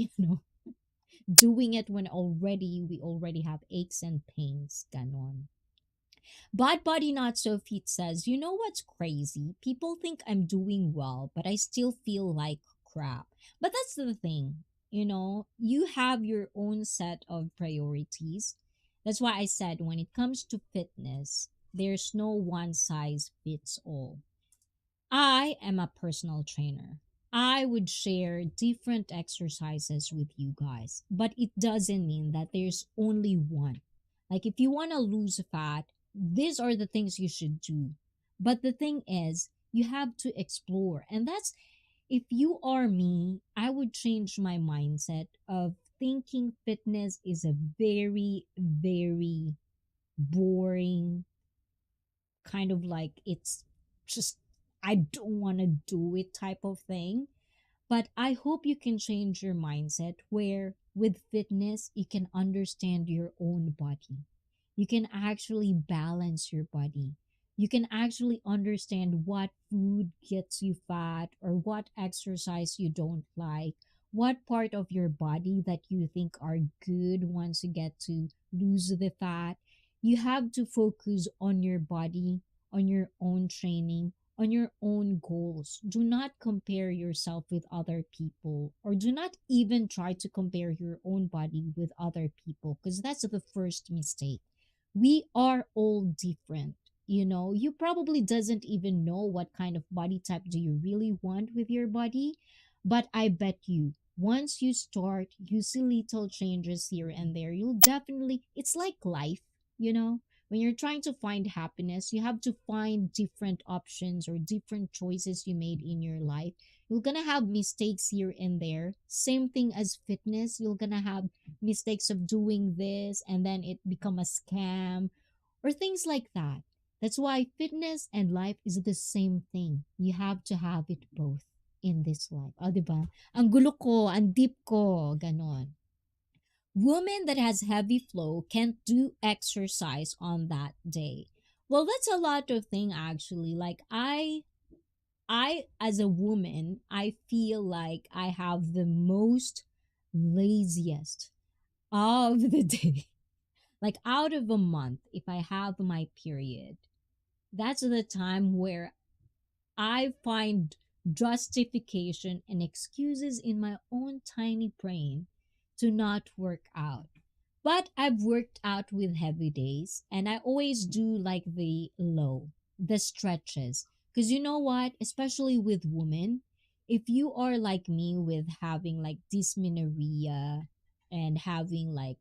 doing it when we already have aches and pains. Ganon. Bad Body Not So Fit says, you know what's crazy? People think I'm doing well, but I still feel like crap. But that's the thing. You have your own set of priorities. That's why I said when it comes to fitness, there's no one size fits all. I am a personal trainer. I would share different exercises with you guys, but it doesn't mean that there's only one. Like, if you want to lose fat, these are the things you should do. But the thing is, you have to explore. And that's, if you are me, I would change my mindset of thinking fitness is a very, very boring kind of like it's just I don't want to do it type of thing. But I hope you can change your mindset where with fitness, you can understand your own body. You can actually balance your body. You can actually understand what food gets you fat or what exercise you don't like, what part of your body that you think are good once you get to lose the fat. You have to focus on your body, on your own training, on your own goals. Do not compare yourself with other people, or do not even try to compare your own body with other people, because that's the first mistake. We are all different. You probably doesn't even know what kind of body type do you really want with your body, but I bet you once you start, you see little changes here and there, you'll definitely, it's like life, you know when you're trying to find happiness, you have to find different options or different choices you made in your life. You're gonna have mistakes here and there. Same thing as fitness. You're gonna have mistakes of doing this and then it become a scam or things like that. That's why fitness and life is the same thing. You have to have it both in this life. O, diba? Ang gulo ko, ang deep ko, ganon. Woman that has heavy flow can't do exercise on that day. Well, that's a lot of thing actually. Like I as a woman, I feel like I have the most laziest of the day. Like out of a month, if I have my period, that's the time where I find justification and excuses in my own tiny brain to not work out. But I've worked out with heavy days and I always do like the stretches. Because you know what? Especially with women, if you are like me with having like dysmenorrhea and having like,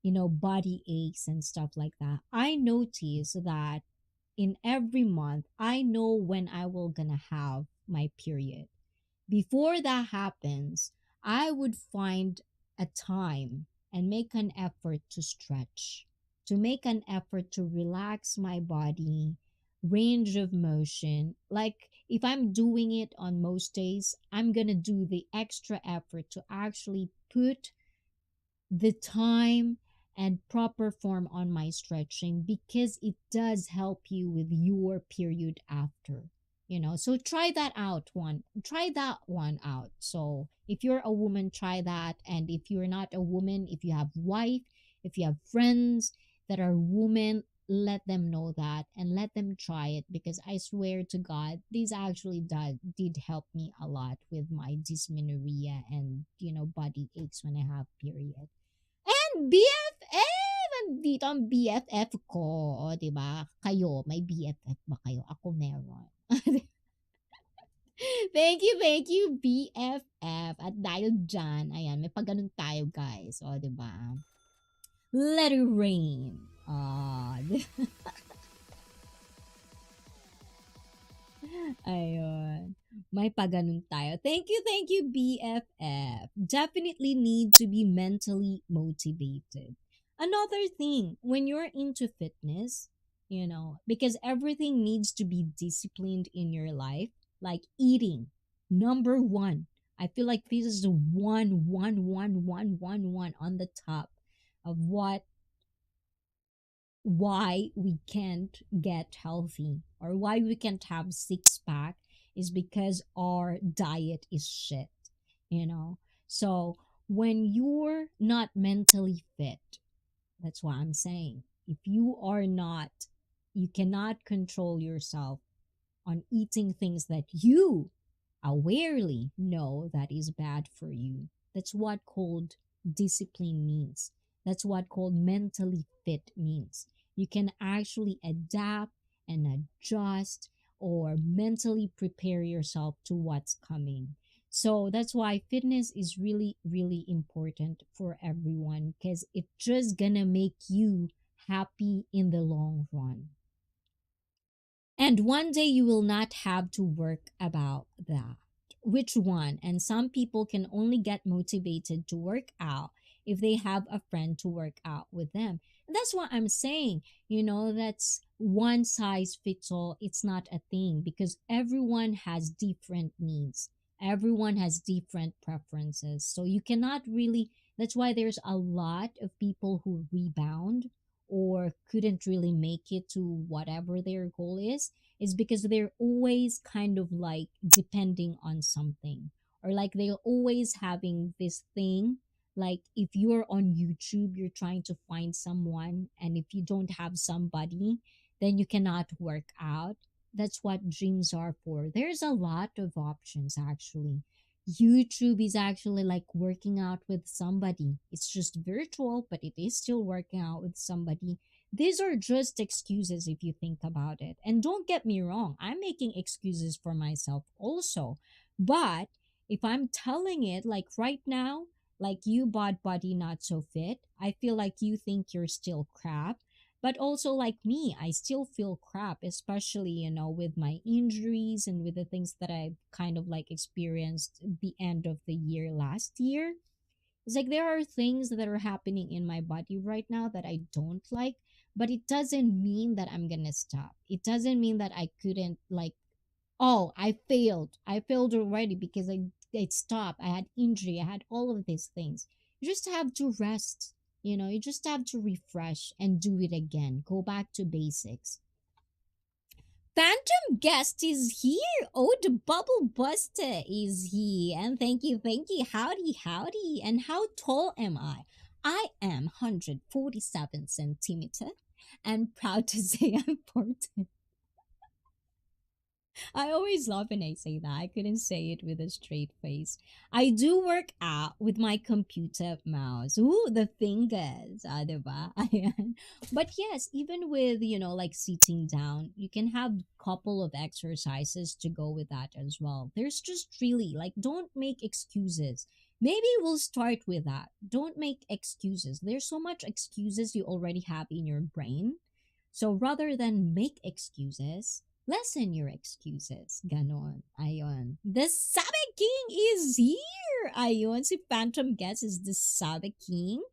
body aches and stuff like that, I notice that in every month, I know when I will gonna have my period. Before that happens, I would find a time and make an effort to stretch, to make an effort to relax my body, range of motion. Like if I'm doing it on most days, I'm gonna do the extra effort to actually put the time and proper form on my stretching because it does help you with your period after, so try that one out. So if you're a woman, try that. And if you're not a woman, if you have wife, if you have friends that are women, let them know that and let them try it, because I swear to God, these actually did help me a lot with my dysmenorrhea and body aches when I have period. And BFF! Andito ang BFF ko, o, di ba? Kayo, may BFF ba kayo? Ako meron. Thank you, BFF. At dahil dyan, ayan, may pagganon tayo, guys. O, di ba? Let it rain. Ah, ayun. May paganon tayo. Thank you, BFF. Definitely need to be mentally motivated. Another thing, when you're into fitness, because everything needs to be disciplined in your life, like eating. Number one. I feel like this is the one on the top of why we can't get healthy or why we can't have six pack is because our diet is shit, you know. So when you're not mentally fit, that's what I'm saying. If you are not, you cannot control yourself on eating things that you awarely know that is bad for you. That's what called discipline means. That's what called mentally fit means. You can actually adapt and adjust or mentally prepare yourself to what's coming. So that's why fitness is really, really important for everyone, because it's just gonna make you happy in the long run. And one day you will not have to work about that. Which one? And some people can only get motivated to work out if they have a friend to work out with them. And that's what I'm saying. That's one size fits all. It's not a thing because everyone has different needs. Everyone has different preferences. So you cannot really, that's why there's a lot of people who rebound or couldn't really make it to whatever their goal is because they're always kind of like depending on something, or like they're always having this thing, like if you're on YouTube, you're trying to find someone, and if you don't have somebody, then you cannot work out. That's what gyms are for. There's a lot of options actually. YouTube is actually like working out with somebody. It's just virtual, but it is still working out with somebody. These are just excuses if you think about it. And don't get me wrong, I'm making excuses for myself also. But if I'm telling it like right now, like you bod body not so fit, I feel like you think you're still crap. But also like me, I still feel crap, especially, with my injuries and with the things that I've kind of like experienced the end of the year last year. It's like there are things that are happening in my body right now that I don't like, but it doesn't mean that I'm gonna stop. It doesn't mean that I couldn't like, oh, I failed. I failed already because I stopped. I had injury. I had all of these things. You just have to rest. You just have to refresh and do it again. Go back to basics. Phantom guest is here. Oh, the bubble buster is here. And thank you, thank you. Howdy, howdy. And how tall am I? I am 147 centimeter and proud to say I'm 14. I always laugh when I say that. I couldn't say it with a straight face. I do work out with my computer mouse. Ooh, the fingers, diba? Ayan. But yes, even with, like sitting down, you can have couple of exercises to go with that as well. There's just really, like, don't make excuses. Maybe we'll start with that. Don't make excuses. There's so much excuses you already have in your brain. So rather than make excuses, lessen your excuses. Ganon. Ayon. The Sabe King is here. Ayon. Si Phantom Guest is the Sabe King.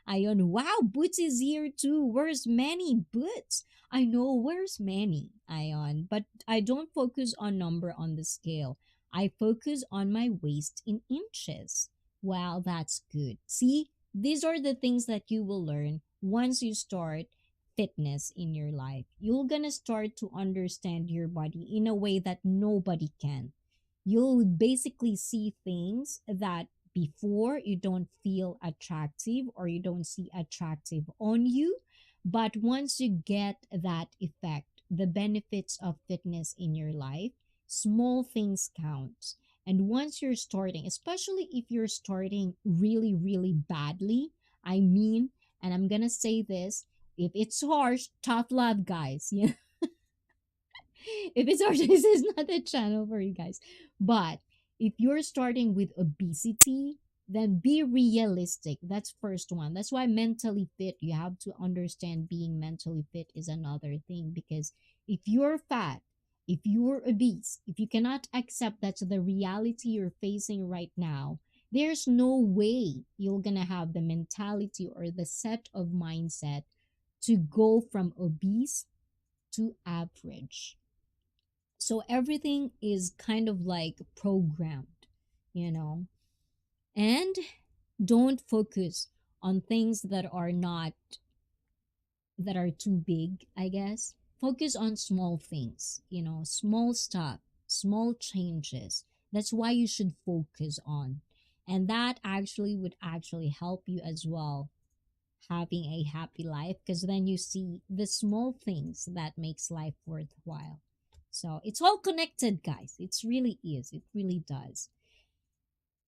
Ayon, wow, Boots is here too. Where's Manny? Boots. I know, where's Manny? Ayon. But I don't focus on number on the scale. I focus on my waist in inches. Wow, that's good. See, these are the things that you will learn once you start fitness in your life. You're gonna start to understand your body in a way that nobody can. You'll basically see things that before you don't feel attractive or you don't see attractive on you. But once you get that effect, the benefits of fitness in your life, small things count. And once you're starting, especially if you're starting really, really badly, I mean, and I'm gonna say this, if it's harsh, tough love, guys. Yeah, if it's hard, this is not a channel for you guys. But if you're starting with obesity, then be realistic. That's first one. That's why mentally fit, you have to understand being mentally fit is another thing. Because if you're fat, if you're obese, if you cannot accept that's the reality you're facing right now, there's no way you're gonna have the mentality or the set of mindset to go from obese to average. So everything is kind of like programmed, you know. And don't focus on things that are not, that are too big, I guess. Focus on small things, small stuff, small changes. That's why you should focus on. And that actually would actually help you as well having a happy life, because then you see the small things that makes life worthwhile. So it's all connected, guys. It's really is. It really does.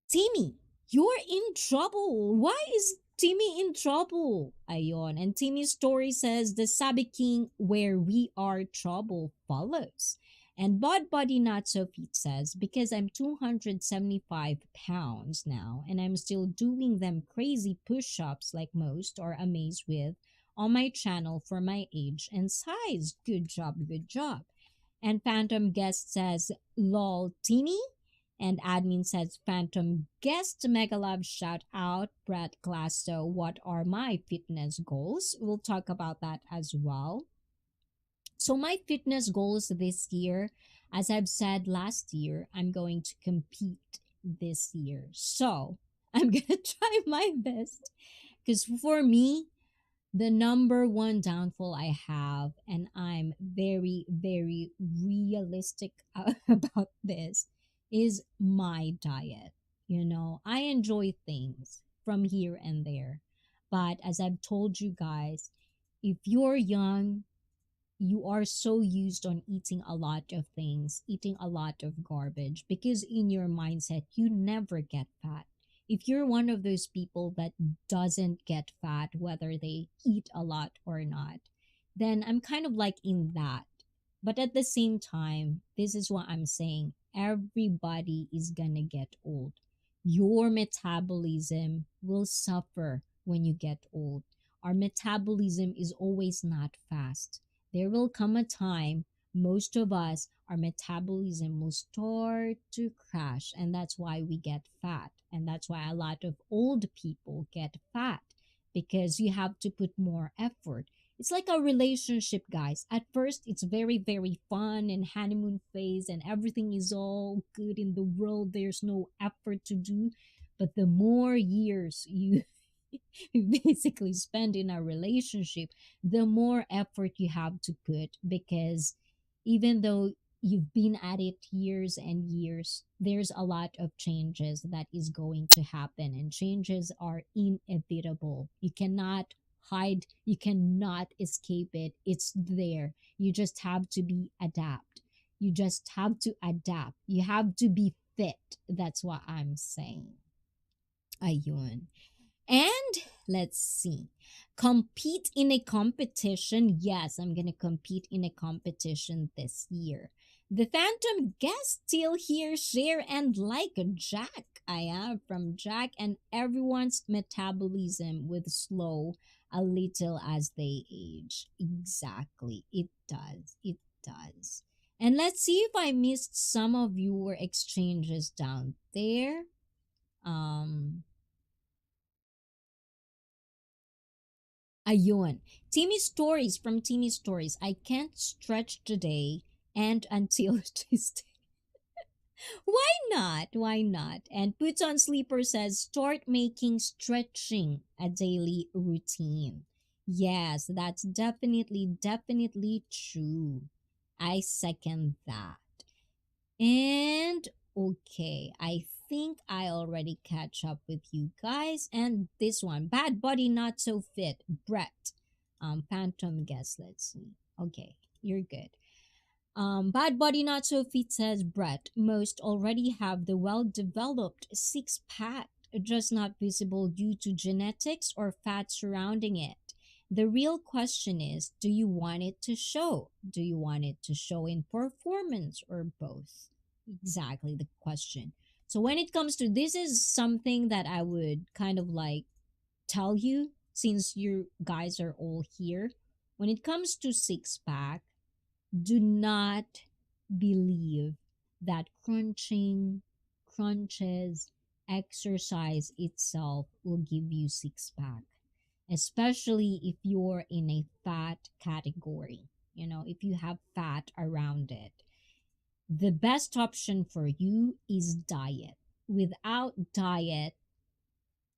Timmy, you're in trouble. Why is Timmy in trouble? Ayon. And Timmy's story says the Sabi King where we are trouble follows. And Bod Body Not So Fit says, because I'm 275 pounds now and I'm still doing them crazy push ups like most are amazed with on my channel for my age and size. Good job, good job. And Phantom Guest says, lol, Timmy. And admin says, Phantom Guest Mega Love shout out. Brad Classo, what are my fitness goals? We'll talk about that as well. So, my fitness goals this year, as I've said last year, I'm going to compete this year. So, I'm going to try my best. Because for me, the number one downfall I have, and I'm very, very realistic about this, is my diet. I enjoy things from here and there. But as I've told you guys, if you're young, you are so used on eating a lot of things, eating a lot of garbage, because in your mindset, you never get fat. If you're one of those people that doesn't get fat, whether they eat a lot or not, then I'm kind of like in that. But at the same time, this is what I'm saying. Everybody is gonna get old. Your metabolism will suffer when you get old. Our metabolism is always not fast. There will come a time, most of us, our metabolism will start to crash, and that's why we get fat. And that's why a lot of old people get fat, because you have to put more effort. It's like a relationship, guys. At first, it's very, very fun and honeymoon phase, and everything is all good in the world. There's no effort to do. But the more years you basically spend in a relationship, the more effort you have to put, because even though you've been at it years and years, there's a lot of changes that is going to happen, and changes are inevitable. You cannot hide, you cannot escape it. It's there. You just have to be adapt. You just have to adapt. You have to be fit. That's what I'm saying. Ayun. And let's see. Compete in a competition. Yes, I'm going to compete in a competition this year. The Phantom Guest still here. Share and like Jack. I am from Jack, and everyone's metabolism with slow a little as they age. Exactly. It does. It does. And let's see if I missed some of your exchanges down there. Um Ayun. Timmy Stories from Timmy Stories. I can't stretch today and until Tuesday. Why not? Why not? And Puts on Sleeper says start making stretching a daily routine. Yes, that's definitely true. I second that. And okay, I think I already catch up with you guys. And this one, Bad Body Not So Fit, Brett. Phantom guess, let's see. Okay, you're good. Bad Body Not So Fit says Brett. Most already have the well developed six pack, just not visible due to genetics or fat surrounding it. The real question is, do you want it to show? Do you want it to show in performance or both? Exactly the question. So when it comes to this is something that I would kind of like tell you since you guys are all here. When it comes to six pack, do not believe that crunches, exercise itself will give you six pack, especially if you're in a fat category. You know, if you have fat around it, the best option for you is diet. Without diet,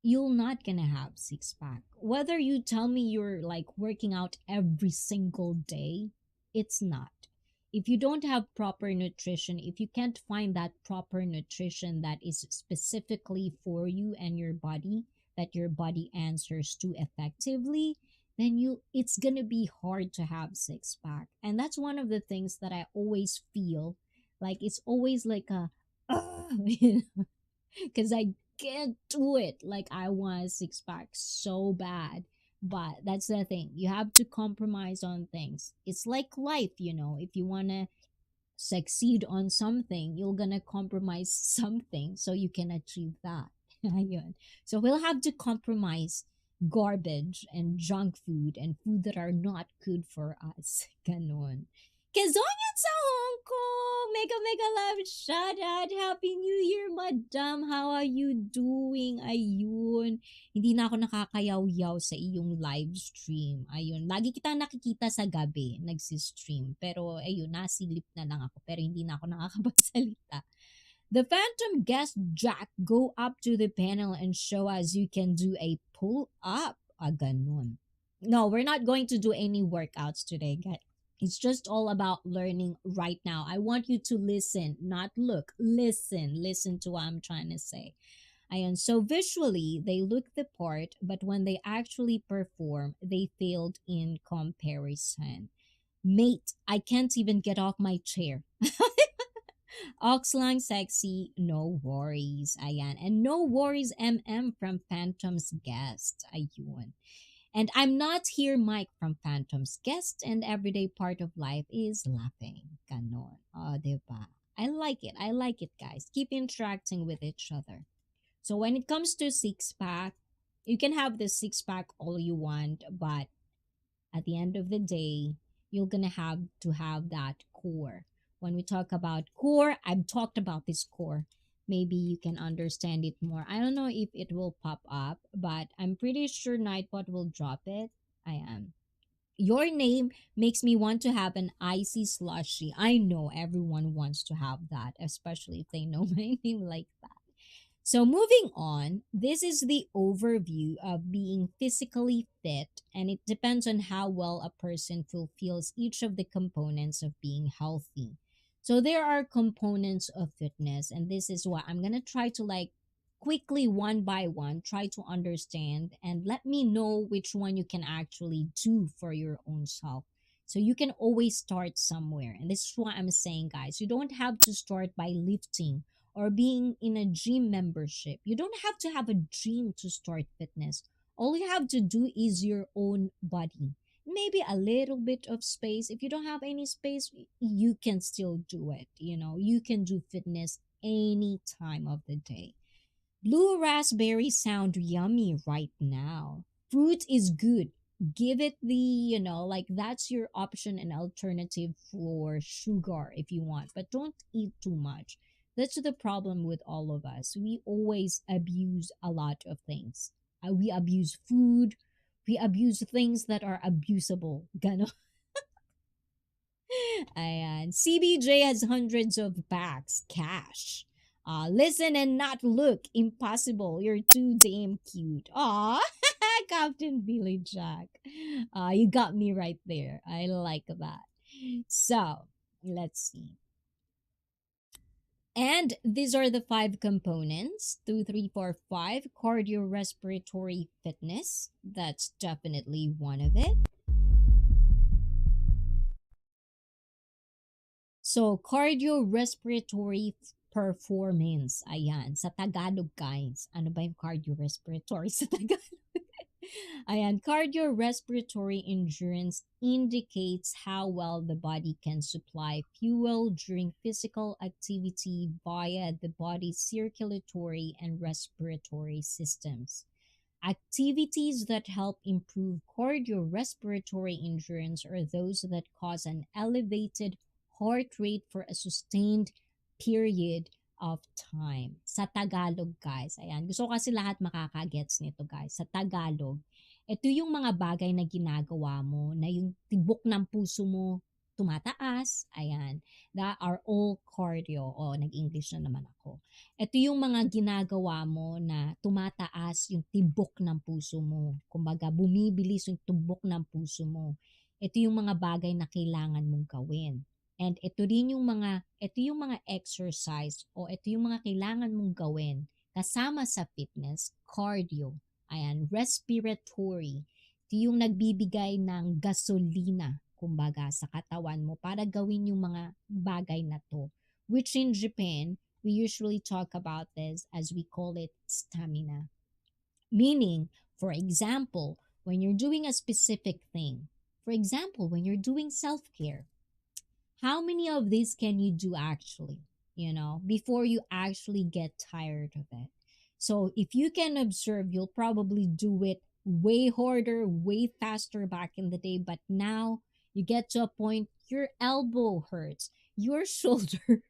you're not gonna have six pack. Whether you tell me you're like working out every single day, it's not. If you don't have proper nutrition, if you can't find that proper nutrition that is specifically for you and your body, that your body answers to effectively, then you it's gonna be hard to have six pack. And that's one of the things that I always feel like it's always like a you know, because I can't do it. Like I want a six pack so bad. But that's the thing. You have to compromise on things. It's like life, you know. If you wanna succeed on something, you're gonna compromise something so you can achieve that. Ayun. So we'll have to compromise garbage and junk food and food that are not good for us. Ganon. Kazonyan sa Hong Kong! Mega mega love shout out! Happy New Year, madam! How are you doing? Ayun. Hindi na ako nakakayaw-yaw sa iyong live stream. Ayun. Lagi kita nakikita sa gabi, nagsistream. Pero ayun, nasilip na lang ako. Pero hindi na ako nakakapagsalita. The Phantom guest Jack, go up to the panel and show us you can do a pull up. Ganun. No, we're not going to do any workouts today, guys. It's just all about learning right now. I want you to listen, not look. Listen. Listen to what I'm trying to say. Ayan, so visually, they look the part, but when they actually perform, they failed in comparison. Mate, I can't even get off my chair. Oxlang sexy, no worries. Ayan. And no worries, MM from Phantom's guest. Ayun. And I'm not here, Mike from Phantom's guest, and everyday part of life is laughing. Ganon. Oh, diba? I like it. I like it, guys. Keep interacting with each other. So when it comes to six pack, you can have the six pack all you want, but at the end of the day, you're gonna have to have that core. When we talk about core, I've talked about this core. Maybe you can understand it more. I don't know if it will pop up, but I'm pretty sure Nightbot will drop it. I am. Your name makes me want to have an icy slushy. I know everyone wants to have that, especially if they know my name like that. So, moving on, this is the overview of being physically fit, and it depends on how well a person fulfills each of the components of being healthy. So, there are components of fitness, and this is what I'm gonna try to like quickly one by one try to understand and let me know which one you can actually do for your own self. So, you can always start somewhere, and this is what I'm saying, guys. You don't have to start by lifting or being in a gym membership. You don't have to have a gym to start fitness. All you have to do is your own body. Maybe a little bit of space. If you don't have any space, you can still do it. You know, you can do fitness any time of the day. Blue raspberries sound yummy right now. Fruit is good. Give it the, like that's your option and alternative for sugar if you want, but don't eat too much. That's the problem with all of us. We always abuse a lot of things. We abuse food, We abuse things that are abusable. Ganon. Ayan. CBJ has hundreds of packs. Cash. Listen and not look. Impossible. You're too damn cute. Aw. Captain Billy Jack. You got me right there. I like that. So, let's see. And these are the five components: two, three, four, five. Cardiorespiratory fitness. That's definitely one of it. So, cardiorespiratory performance. Ayan. Sa Tagalog, guys. Ano ba yung cardiorespiratory sa Tagalog? Ayan. Cardiorespiratory endurance indicates how well the body can supply fuel during physical activity via the body's circulatory and respiratory systems. Activities that help improve cardiorespiratory endurance are those that cause an elevated heart rate for a sustained period of time. Sa Tagalog, guys. Ayan. Gusto ko kasi lahat makakagets nito, guys. Sa Tagalog, ito yung mga bagay na ginagawa mo na yung tibok ng puso mo tumataas. Ayan. That are all cardio. O, nag-English na naman ako. Ito yung mga ginagawa mo na tumataas yung tibok ng puso mo. Kumbaga, bumibilis yung tibok ng puso mo. Ito yung mga bagay na kailangan mong gawin. And ito yung mga exercise o ito yung mga kailangan mong gawin kasama sa fitness, cardio, ayan, respiratory. Ito yung nagbibigay ng gasolina, kumbaga, sa katawan mo para gawin yung mga bagay na to. Which in Japan, we usually talk about this as we call it stamina. Meaning, for example, when you're doing a specific thing, for example, when you're doing self-care, how many of these can you do actually, before you actually get tired of it? So if you can observe, you'll probably do it way harder, way faster back in the day, but now you get to a point your elbow hurts, your shoulder,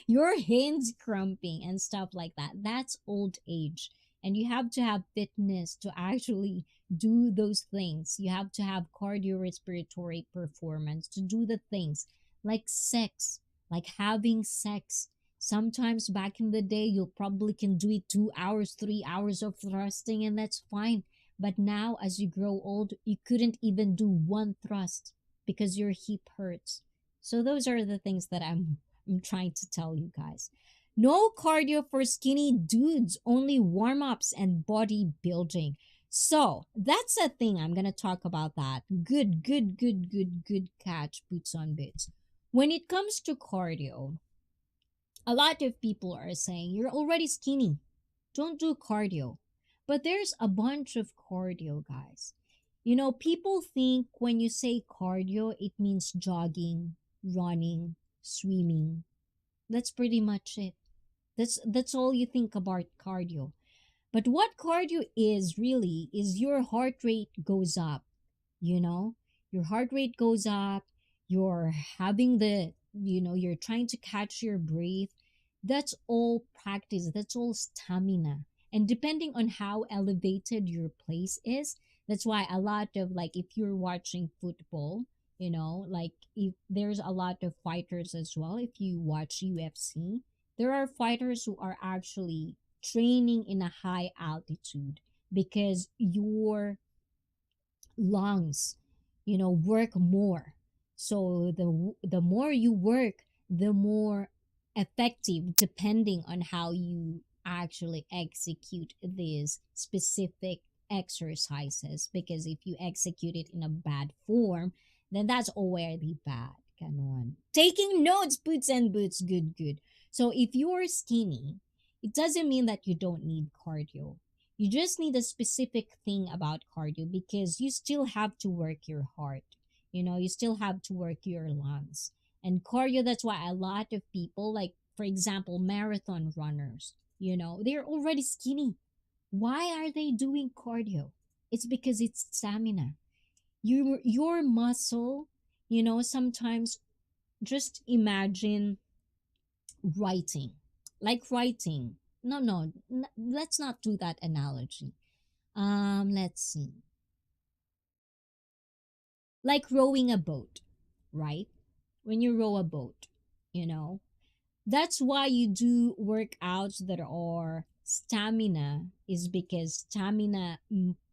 your hands cramping and stuff like that. That's old age. And you have to have fitness to actually do those things. You have to have cardiorespiratory performance to do the things like sex, like having sex. Sometimes back in the day, you probably can do it 2 hours, 3 hours of thrusting, and that's fine. But now, as you grow old, you couldn't even do one thrust because your hip hurts. So those are the things that I'm trying to tell you guys. No cardio for skinny dudes, only warm ups and bodybuilding. So that's a thing. I'm going to talk about that. Good catch, boots on boots. When it comes to cardio, a lot of people are saying you're already skinny. Don't do cardio. But there's a bunch of cardio, guys. People think when you say cardio, it means jogging, running, swimming. That's pretty much it. That's all you think about cardio. But what cardio is really is your heart rate goes up, you know? Your heart rate goes up, you're having you're trying to catch your breath. That's all practice, that's all stamina. And depending on how elevated your place is, that's why a lot of, like, if you're watching football, like, if there's a lot of fighters as well, if you watch UFC, there are fighters who are actually training in a high altitude because your lungs, work more. So the more you work, the more effective, depending on how you actually execute these specific exercises. Because if you execute it in a bad form, then that's already bad. Ganon. Taking notes, boots and boots, good. So if you're skinny, it doesn't mean that you don't need cardio. You just need a specific thing about cardio because you still have to work your heart. You still have to work your lungs. And cardio, that's why a lot of people, like, for example, marathon runners, they're already skinny. Why are they doing cardio? It's because it's stamina. Your muscle, sometimes, just imagine writing. Like writing. No, let's not do that analogy. Let's see. like rowing a boat, right? When you row a boat, you know, that's why you do workouts that are stamina, is because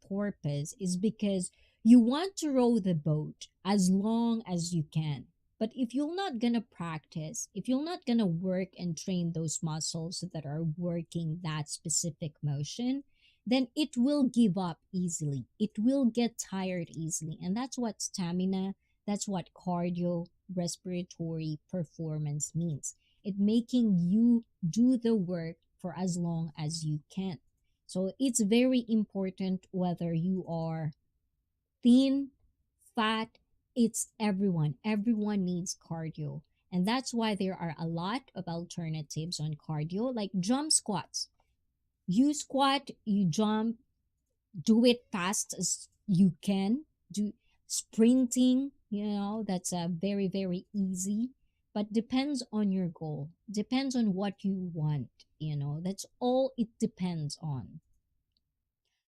purpose is because you want to row the boat as long as you can. But if you're not gonna practice, if you're not gonna work and train those muscles that are working that specific motion, then it will give up easily, it will get tired easily. And that's what stamina, that's what cardio respiratory performance means. It making you do the work for as long as you can. So it's very important whether you are thin, fat, it's everyone. Everyone needs cardio. And that's why there are a lot of alternatives on cardio, like jump squats. You squat, you jump, do it fast as you can. Do sprinting, that's a very very easy, but depends on your goal, depends on what you want. That's all it depends on.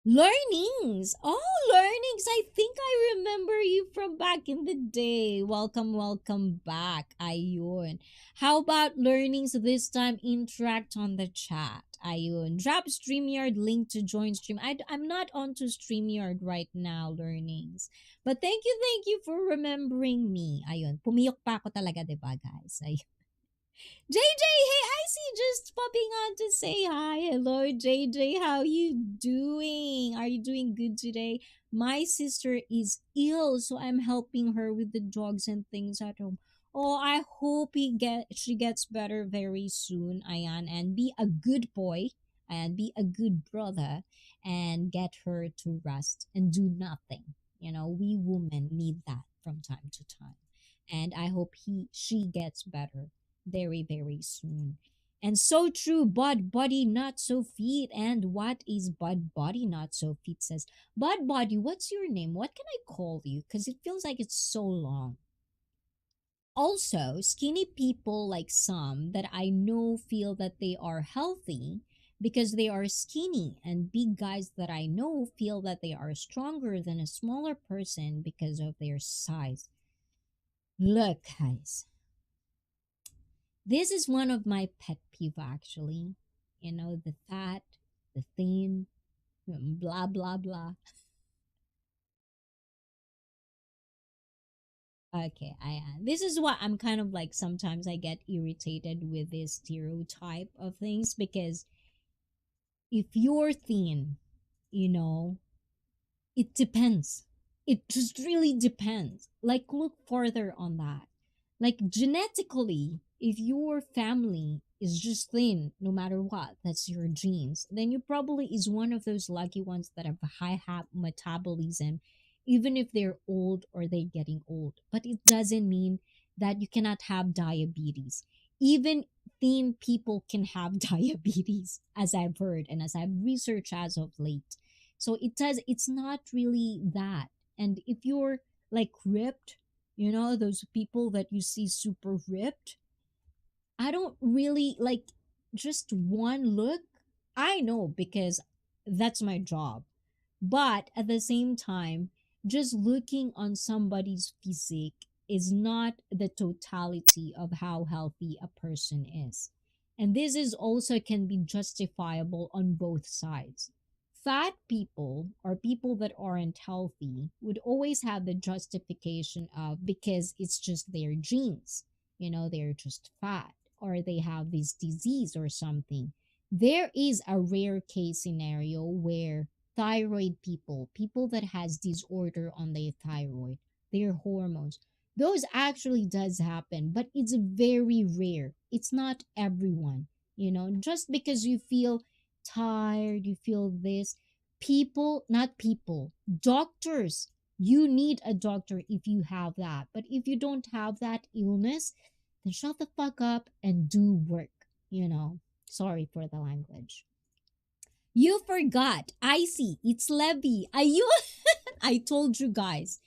Learnings. Oh, learnings. I think I remember you from back in the day. Welcome, welcome back. Ayun. How about learnings this time? Interact on the chat. Ayun. Drop StreamYard link to join stream. I'm not onto StreamYard right now, learnings. But thank you for remembering me. Ayun. Pumiyok pa ako talaga, diba, guys? Ayun. JJ, hey, I see just popping on to say hi. Hello, JJ. How you doing? Are you doing good today? My sister is ill, so I'm helping her with the dogs and things at home. Oh, I hope she gets better very soon, Ayan, and be a good boy and be a good brother and get her to rest and do nothing. We women need that from time to time. And I hope she gets better very, very soon. And so true, Bud Body Not So Fit. And what is Bud Body Not So Fit says, Bud Body, what's your name? What can I call you? Because it feels like it's so long. Also, skinny people, like some that I know, feel that they are healthy because they are skinny, and big guys that I know feel that they are stronger than a smaller person because of their size. Look, guys, this is one of my pet peeve, actually. The fat, the thin, blah blah blah. Okay, this is what I'm kind of like. Sometimes I get irritated with this stereotype of things, because if you're thin, you know, it depends. It just really depends. Like, look further on that. Like, genetically, if your family is just thin, no matter what, that's your genes, then you probably is one of those lucky ones that have a metabolism, even if they're old or they're getting old. But it doesn't mean that you cannot have diabetes. Even thin people can have diabetes, as I've heard and as I've researched as of late. So it's not really that. And if you're like ripped, those people that you see super ripped, I don't really like just one look. I know, because that's my job. But at the same time, just looking on somebody's physique is not the totality of how healthy a person is. And this is also can be justifiable on both sides. Fat people, or people that aren't healthy, would always have the justification of, because it's just their genes, they're just fat, or they have this disease or something. There is a rare case scenario where thyroid people that has disorder on their thyroid, their hormones, those actually does happen, but it's very rare. It's not everyone. Just because you feel tired, you feel this, people, not people, doctors, you need a doctor if you have that. But if you don't have that illness, then shut the fuck up and do work. Sorry for the language. You forgot. I see. It's Levy. Are you? I told you guys.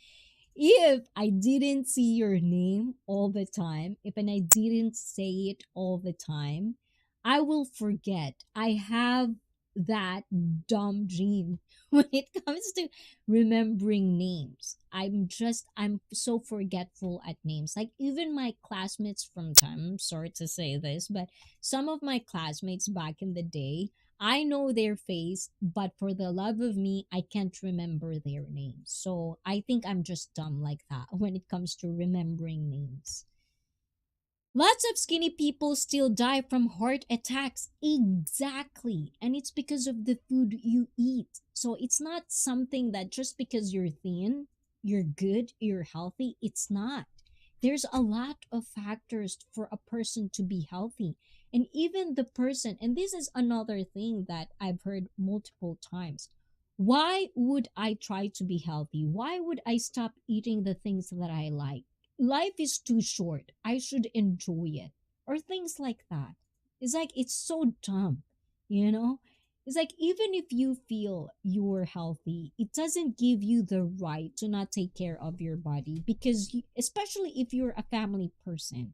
If I didn't see your name all the time, if and I didn't say it all the time, I will forget. I have that dumb gene when it comes to remembering names. I'm so forgetful at names. Like even my classmates from time, I'm sorry to say this, but some of my classmates back in the day, I know their face, but for the love of me, I can't remember their names. So I think I'm just dumb like that when it comes to remembering names. Lots of skinny people still die from heart attacks. Exactly. And it's because of the food you eat. So it's not something that just because you're thin, you're good, you're healthy. It's not. There's a lot of factors for a person to be healthy. And even the person, and this is another thing that I've heard multiple times. Why would I try to be healthy? Why would I stop eating the things that I like? Life is too short. I should enjoy it. Or things like that. It's like, it's so dumb, you know? It's like, even if you feel you're healthy, it doesn't give you the right to not take care of your body because, especially if you're a family person,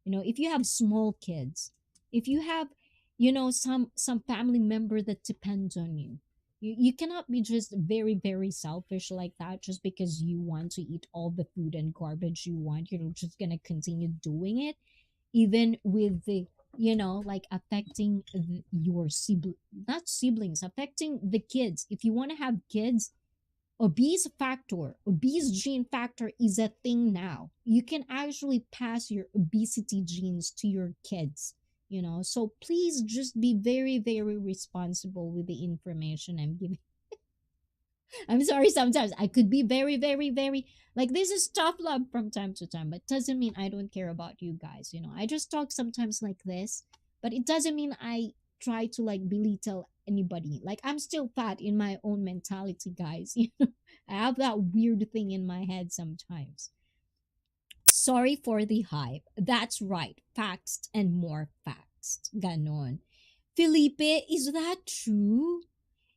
if you have small kids, if you have, some family member that depends on you, you cannot be just very very selfish like that just because you want to eat all the food and garbage you want. You're just gonna continue doing it even with the like affecting your sibling, not siblings, affecting the kids. If you want to have kids, obese gene factor is a thing now. You can actually pass your obesity genes to your kids. So please just be very very responsible with the information I'm giving. I'm sorry, sometimes I could be very, very, very like this is tough love from time to time, but doesn't mean I don't care about you guys. I just talk sometimes like this, but it doesn't mean I try to like belittle anybody. Like I'm still fat in my own mentality, guys. I have that weird thing in my head sometimes. Sorry for the hype. That's right. Facts and more facts. Ganon. Felipe, is that true?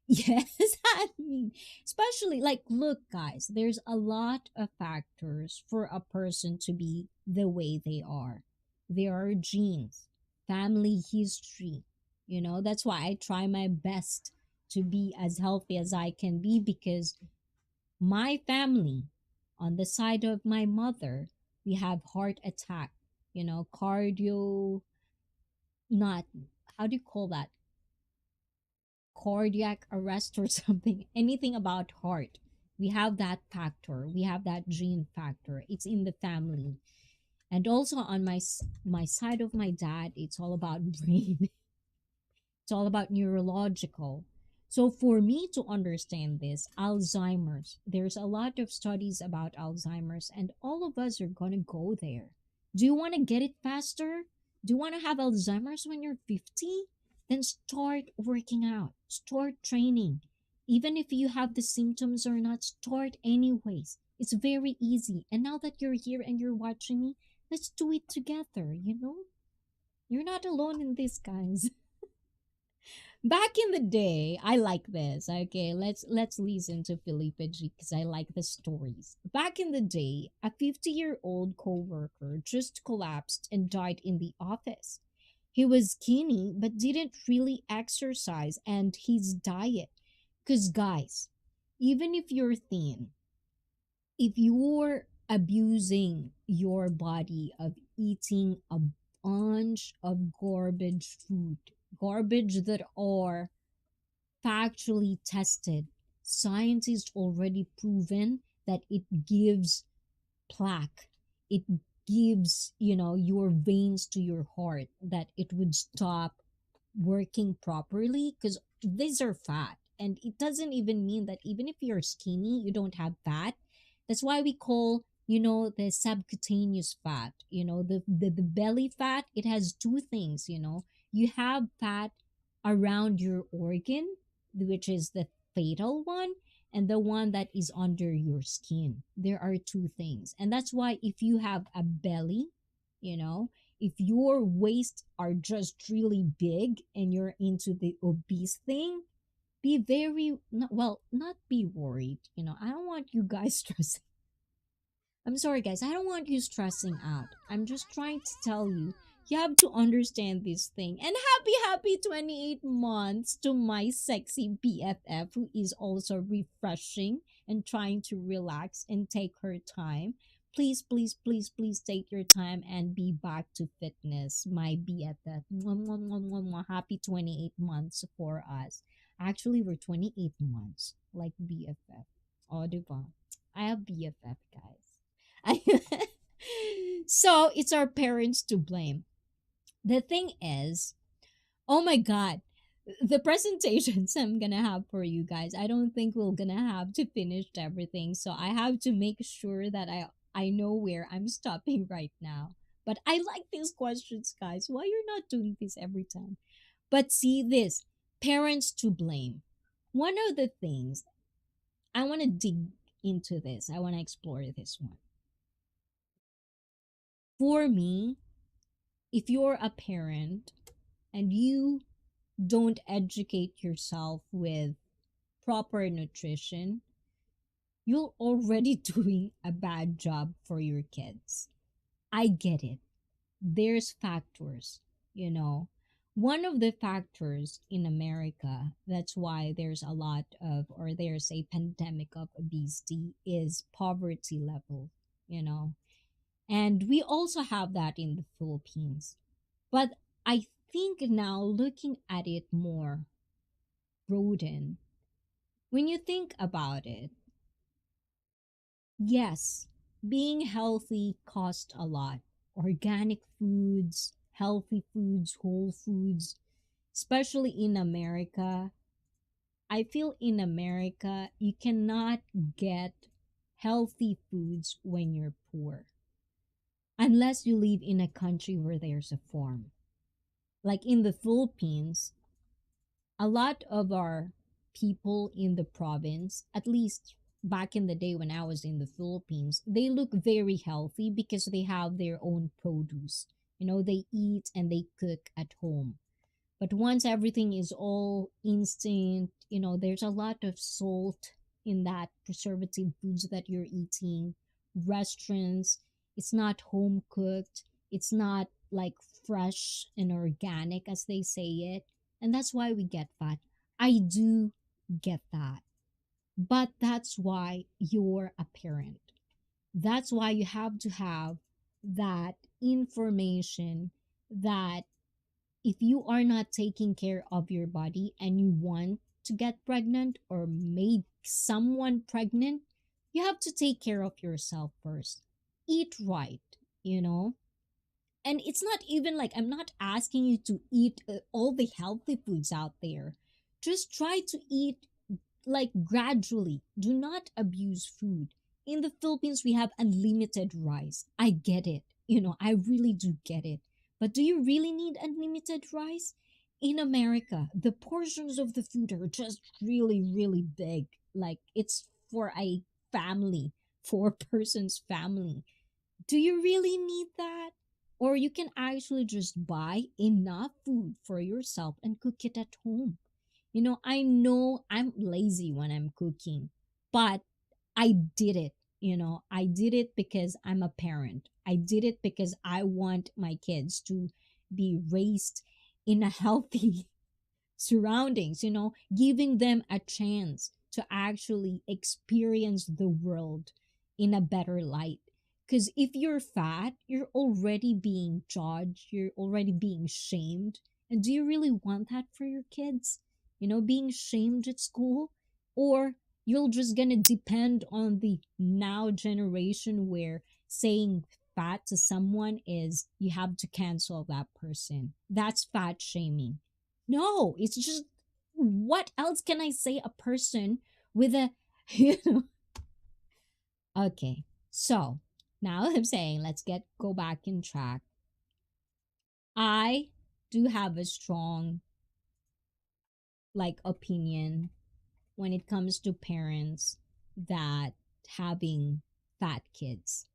Yes, I mean, especially like, look, guys, there's a lot of factors for a person to be the way they are. There are genes, family history. That's why I try my best to be as healthy as I can be because my family, on the side of my mother, we have heart attack, cardio, not, how do you call that? Cardiac arrest or something, anything about heart. We have that factor. We have that gene factor. It's in the family. And also on my side of my dad, it's all about brain. It's all about neurological. So for me to understand this, Alzheimer's, there's a lot of studies about Alzheimer's, and all of us are going to go there. Do you want to get it faster? Do you want to have Alzheimer's when you're 50? Then start working out, start training. Even if you have the symptoms or not, start anyways. It's very easy. And now that you're here and you're watching me, let's do it together. You're not alone in this, guys. Back in the day, I like this. Okay, let's listen to Felipe G because I like the stories. Back in the day, a 50-year-old co-worker just collapsed and died in the office. He was skinny but didn't really exercise, and his diet. Because guys, even if you're thin, if you're abusing your body of eating a bunch of garbage food, garbage that are factually tested, scientists already proven that it gives plaque, it gives your veins to your heart, that it would stop working properly because these are fat. And it doesn't even mean that even if you're skinny you don't have fat. That's why we call the subcutaneous fat, the belly fat. It has two things. You have fat around your organ, which is the fatal one, and the one that is under your skin. There are two things. And that's why if you have a belly, you know if your waist are just really big and you're into the obese thing, be very not be worried. I don't want you guys stressing. I'm sorry guys, I don't want you stressing out. I'm just trying to tell you You have to understand this thing. And happy 28 months to my sexy BFF who is also refreshing and trying to relax and take her time. Please, please, please, please take your time and be back to fitness, my BFF. Mwah, mwah, mwah, mwah, mwah. Happy 28 months for us. Actually, we're 28 months, like BFF. Oh, diba? I have BFF, guys. So it's our parents to blame. The thing is, oh my god, the presentations I'm gonna have for you guys, I don't think we're gonna have to finish everything. So I have to make sure that I know where I'm stopping right now. But I like these questions, guys. Why you're not doing this every time? But see this, parents to blame. One of the things I want to dig into this, I want to explore this one. For me, if you're a parent and you don't educate yourself with proper nutrition, you're already doing a bad job for your kids. I get it. There's factors, you know. One of the factors in America, that's why there's a lot of, or there's a pandemic of obesity, is poverty level, you know. And we also have that in the Philippines. But I think now looking at it more broaden, when you think about it, yes, being healthy costs a lot. Organic foods, healthy foods, whole foods, especially in America. I feel in America, you cannot get healthy foods when you're poor unless you live in a country where there's a farm. Like in the Philippines, a lot of our people in the province, at least back in the day when I was in the Philippines, they look very healthy because they have their own produce. You know, they eat and they cook at home. But once everything is all instant, you know, there's a lot of salt in that preservative foods that you're eating. Restaurants, it's not home cooked. It's not like fresh and organic as they say it. And that's why we get fat. I do get that. But that's why you're a parent. That's why you have to have that information that if you are not taking care of your body and you want to get pregnant or make someone pregnant, you have to take care of yourself first. Eat right, you know? And it's not even like I'm not asking you to eat all the healthy foods out there. Just try to eat like gradually. Do not abuse food. In the Philippines, we have unlimited rice. I get it. You know, I really do get it. But do you really need unlimited rice? In America, the portions of the food are just really, really big. Like it's for a family, four persons family. Do you really need that? Or you can actually just buy enough food for yourself and cook it at home. You know I'm lazy when I'm cooking, but I did it. You know, I did it because I'm a parent. I did it because I want my kids to be raised in a healthy surroundings, you know, giving them a chance to actually experience the world in a better light. Because if you're fat, you're already being judged, you're already being shamed. And do you really want that for your kids? You know, being shamed at school? Or you're just gonna depend on the now generation where saying fat to someone is you have to cancel that person. That's fat shaming. No, it's just what else can I say a person with a you know okay. So now I'm saying let's get go back in track. I do have a strong like opinion when it comes to parents that having fat kids.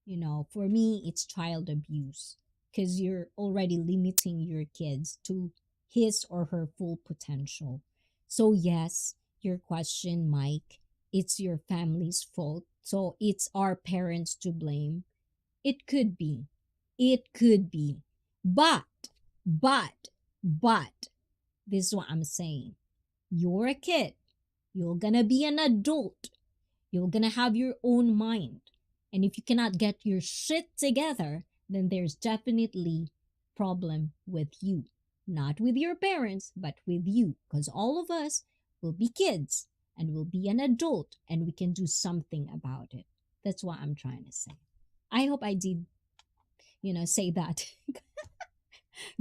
You know, for me, it's child abuse because you're already limiting your kids to his or her full potential. So, yes, your question, Mike, it's your family's fault. So, it's our parents to blame. It could be. It could be. But, but, but, this is what I'm saying. You're a kid. You're gonna be an adult. You're gonna have your own mind. And if you cannot get your shit together, then there's definitely problem with you. Not with your parents, but with you. Because all of us will be kids and will be an adult and we can do something about it. That's what I'm trying to say. I hope I did, say that.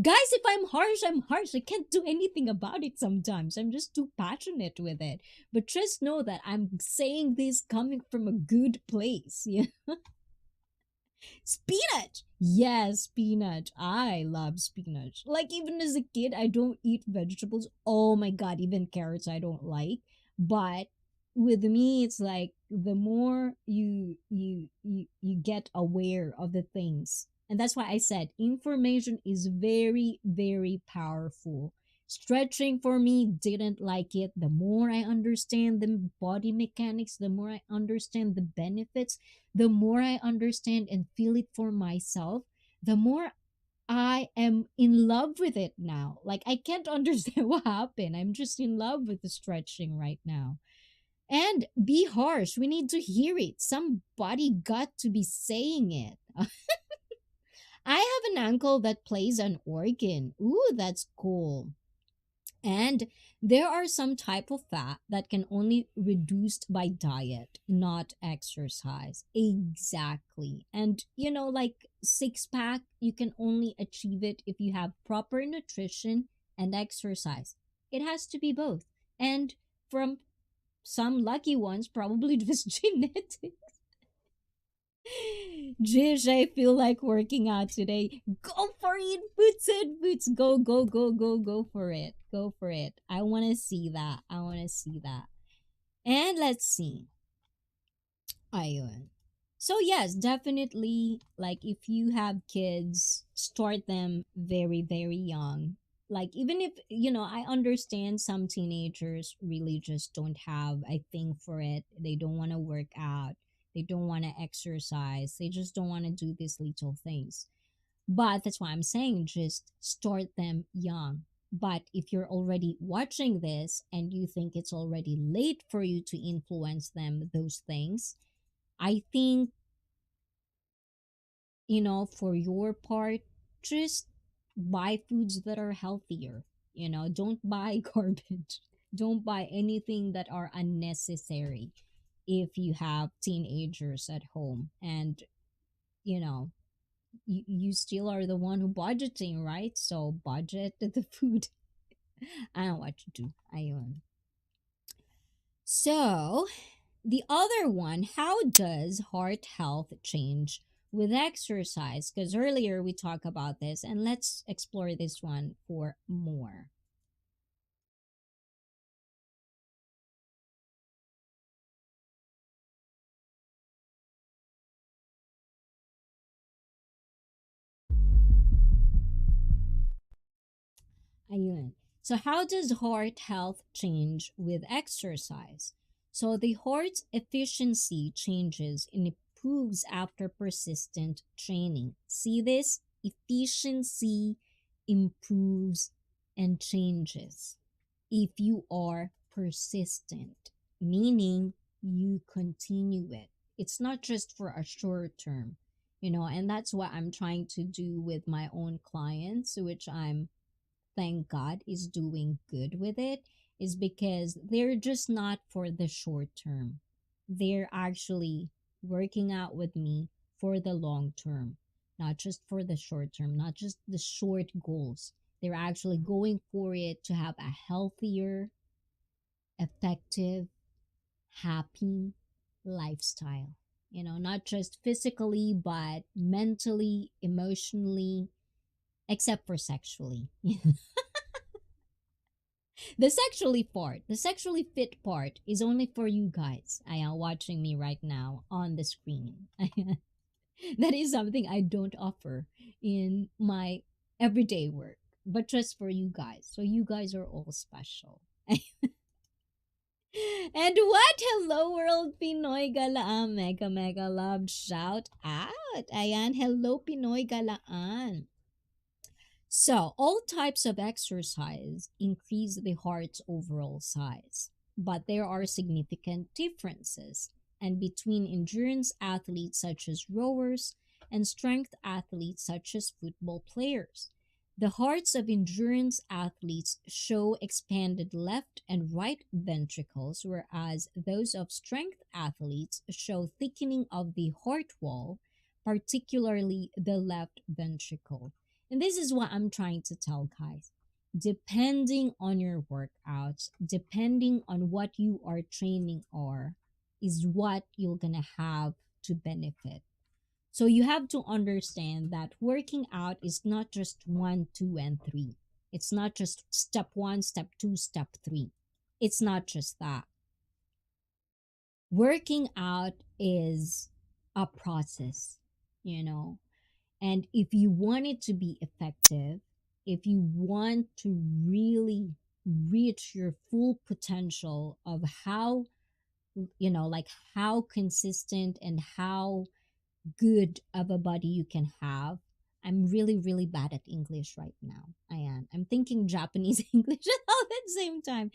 Guys, if I'm harsh, I'm harsh. I can't do anything about it sometimes. I'm just too passionate with it. But just know that I'm saying this coming from a good place. Yeah. Spinach! Yes, spinach. I love spinach. Like, even as a kid, I don't eat vegetables. Oh my god, even carrots I don't like. But with me, it's like the more you get aware of the things. And that's why I said information is very, very powerful. Stretching for me didn't like it. The more I understand the body mechanics, the more I understand the benefits, the more I understand and feel it for myself, the more I am in love with it now. Like, I can't understand what happened. I'm just in love with the stretching right now. And be harsh. We need to hear it. Somebody got to be saying it. I have an uncle that plays an organ. Ooh, that's cool. And there are some type of fat that can only reduced by diet, not exercise. Exactly. And like six pack, you can only achieve it if you have proper nutrition and exercise. It has to be both. And from some lucky ones, probably just genetics. Jish, I feel like working out today. Go for it, boots and boots. Go, go, go, go, go for it. Go for it. I want to see that. I want to see that. And let's see. Ayun. So yes, definitely, like if you have kids, start them very, very young. Like, even if I understand some teenagers really just don't have a thing for it. They don't want to work out. They don't want to exercise. They just don't want to do these little things. But that's why I'm saying just start them young. But if you're already watching this and you think it's already late for you to influence them those things, I think, for your part, just buy foods that are healthier. Don't buy garbage. Don't buy anything that are unnecessary if you have teenagers at home. And, you know, you still are the one who budgeting, right? So budget the food. I don't know what to do. So the other one, how does heart health change with exercise? Because earlier we talked about this, and let's explore this one for more. Ayun. So how does heart health change with exercise? So the heart's efficiency changes and improves after persistent training. See this? Efficiency improves and changes if you are persistent, meaning you continue it. It's not just for a short term, and that's what I'm trying to do with my own clients, which I'm, thank God, is doing good with it, is because they're just not for the short term. They're actually working out with me for the long term, not just for the short term, not just the short goals. They're actually going for it to have a healthier, effective, happy lifestyle. Not just physically, but mentally, emotionally, except for sexually. The sexually fit part is only for you guys. I am watching me right now on the screen. That is something I don't offer in my everyday work, but just for you guys. So you guys are all special. And what? Hello world, Pinoy Galaan. Mega mega love shout out. Ayan, hello Pinoy Galaan. So, all types of exercise increase the heart's overall size, but there are significant differences. And between endurance athletes such as rowers and strength athletes such as football players, the hearts of endurance athletes show expanded left and right ventricles, whereas those of strength athletes show thickening of the heart wall, particularly the left ventricle. And this is what I'm trying to tell guys. Depending on your workouts, depending on what you are training or is what you're going to have to benefit. So you have to understand that working out is not just one, two, and three. It's not just step one, step two, step three. It's not just that. Working out is a process, you know, and if you want it to be effective, if you want to really reach your full potential of how, like how consistent and how good of a body you can have. I'm really, really bad at English right now. I am. I'm thinking Japanese English at the same time.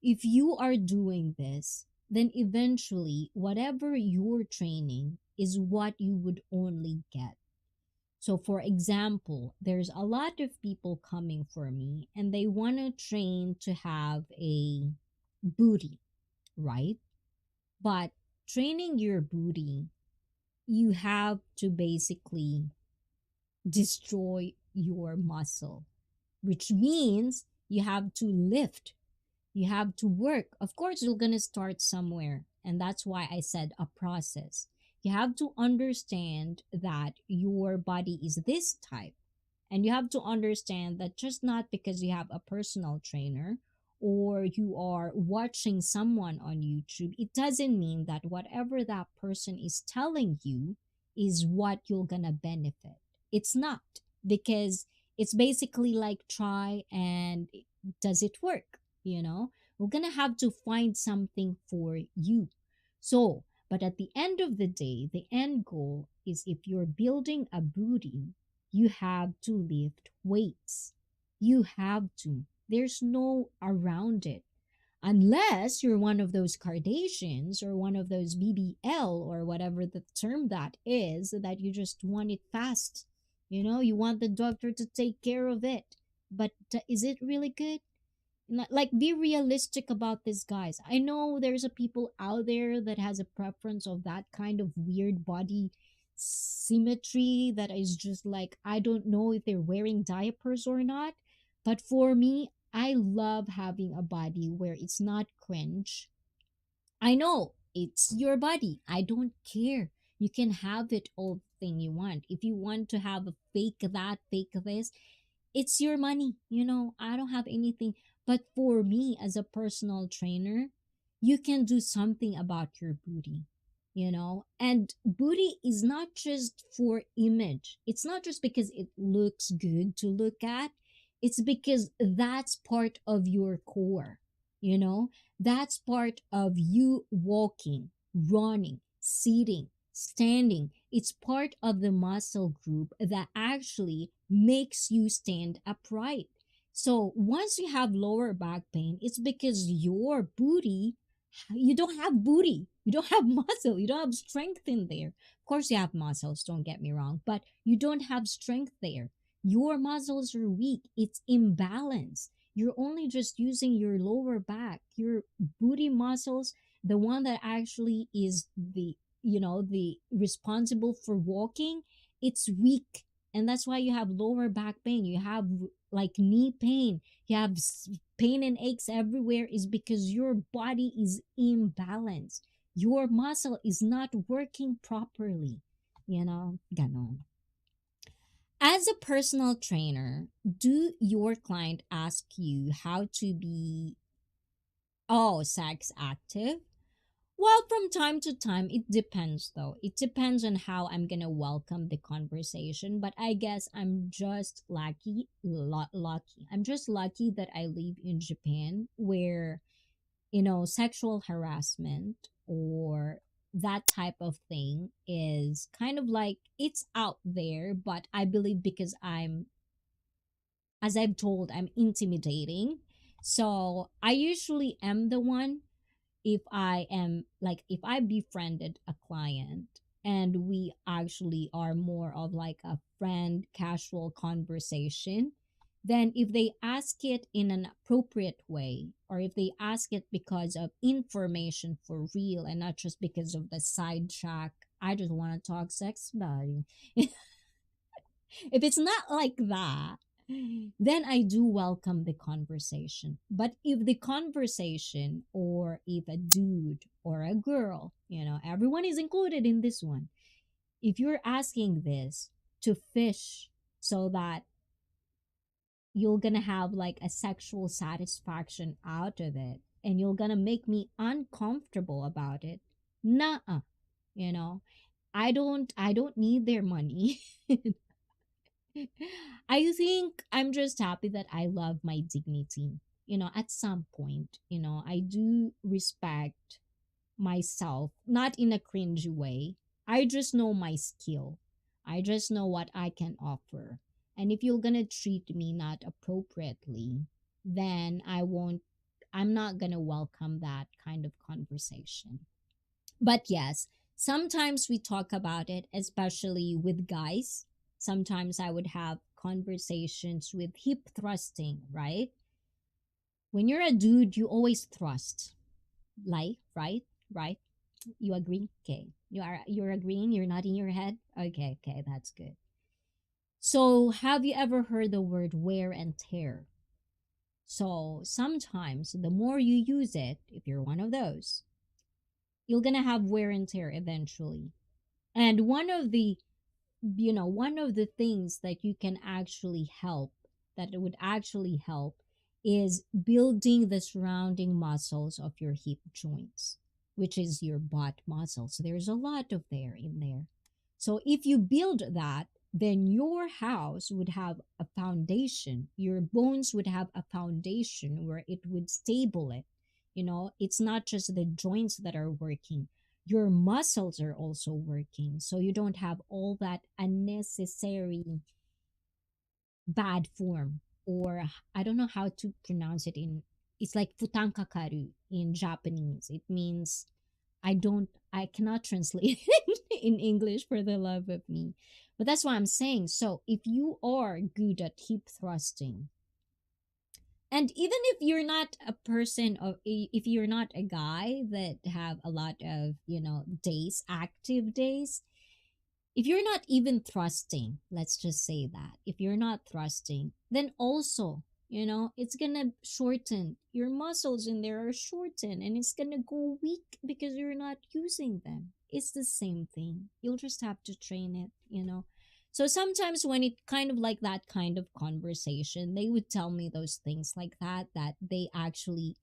If you are doing this, then eventually, whatever you're training is what you would only get. So, for example, there's a lot of people coming for me and they want to train to have a booty, right? But training your booty, you have to basically destroy your muscle, which means you have to lift, you have to work. Of course, you're going to start somewhere. And that's why I said a process. You have to understand that your body is this type. And you have to understand that just not because you have a personal trainer or you are watching someone on YouTube, it doesn't mean that whatever that person is telling you is what you're going to benefit. It's not, because it's basically like try and does it work? We're going to have to find something for you. So, but at the end of the day, the end goal is if you're building a booty, you have to lift weights. You have to. There's no around it. Unless you're one of those Kardashians or one of those BBL or whatever the term that is, that you just want it fast. You want the doctor to take care of it. But is it really good? Like, be realistic about this, guys. I know there's a people out there that has a preference of that kind of weird body symmetry that is just like, I don't know if they're wearing diapers or not, but for me, I love having a body where it's not cringe. I know it's your body, I don't care. You can have it all thing you want. If you want to have a fake that, fake this, it's your money. I don't have anything. But for me, as a personal trainer, you can do something about your booty. And booty is not just for image, it's not just because it looks good to look at, it's because that's part of your core. you know that's part of you walking, running, sitting, standing. It's part of the muscle group that actually makes you stand upright. So once you have lower back pain, it's because your booty, you don't have booty, you don't have muscle, you don't have strength in there. Of course, you have muscles, don't get me wrong, but you don't have strength there. Your muscles are weak, it's imbalance. You're only just using your lower back, your booty muscles, the one that actually is the responsible for walking. It's weak, and that's why you have lower back pain, you have like knee pain, you have pain and aches everywhere, is because your body is imbalanced. Your muscle is not working properly. Ganon. As a personal trainer, do your client ask you how to be, sex active? Well, from time to time, it depends though. It depends on how I'm gonna welcome the conversation. But I guess I'm just lucky. I'm just lucky that I live in Japan, where sexual harassment or that type of thing is kind of like it's out there. But I believe because I'm as I've told, I'm intimidating. So I usually am the one, if I am like, if I befriended a client and we actually are more of like a friend casual conversation, then if they ask it in an appropriate way, or if they ask it because of information for real and not just because of the sidetrack, I just want to talk sex about it. If it's not like that, then I do welcome the conversation. But if the conversation, or if a dude or a girl, everyone is included in this one, if you're asking this to fish so that you're gonna have like a sexual satisfaction out of it, and you're gonna make me uncomfortable about it, nah, you know, I don't need their money. I think I'm just happy that I love my dignity. At some point, I do respect myself, not in a cringy way. I just know my skill. I just know what I can offer. And if you're gonna treat me not appropriately, then I'm not gonna welcome that kind of conversation. But yes, sometimes we talk about it, especially with guys. Sometimes I would have conversations with hip thrusting, right? When you're a dude, you always thrust. Like, right? Right? You agree? Okay. You're agreeing? You're nodding your head? Okay, okay, that's good. So have you ever heard the word wear and tear? So sometimes the more you use it, if you're one of those, you're gonna have wear and tear eventually. And one of the things that you can actually help, that it would actually help, is building the surrounding muscles of your hip joints, which is your butt muscles. There's a lot of there in there. So if you build that, then your house would have a foundation. Your bones would have a foundation where it would stable it. It's not just the joints that are working, your muscles are also working. So you don't have all that unnecessary bad form, or I don't know how to pronounce it in, it's like futankakaru in Japanese. It means, I cannot translate it in English for the love of me. But that's what I'm saying. So if you are good at hip thrusting, and even if you're not a person of, if you're not a guy that have a lot of, days, active days, if you're not even thrusting, let's just say that, if you're not thrusting, then also, it's gonna shorten your muscles in there, are shortened, and it's gonna go weak because you're not using them. It's the same thing. You'll just have to train it. So sometimes when it kind of like that kind of conversation, they would tell me those things like that they actually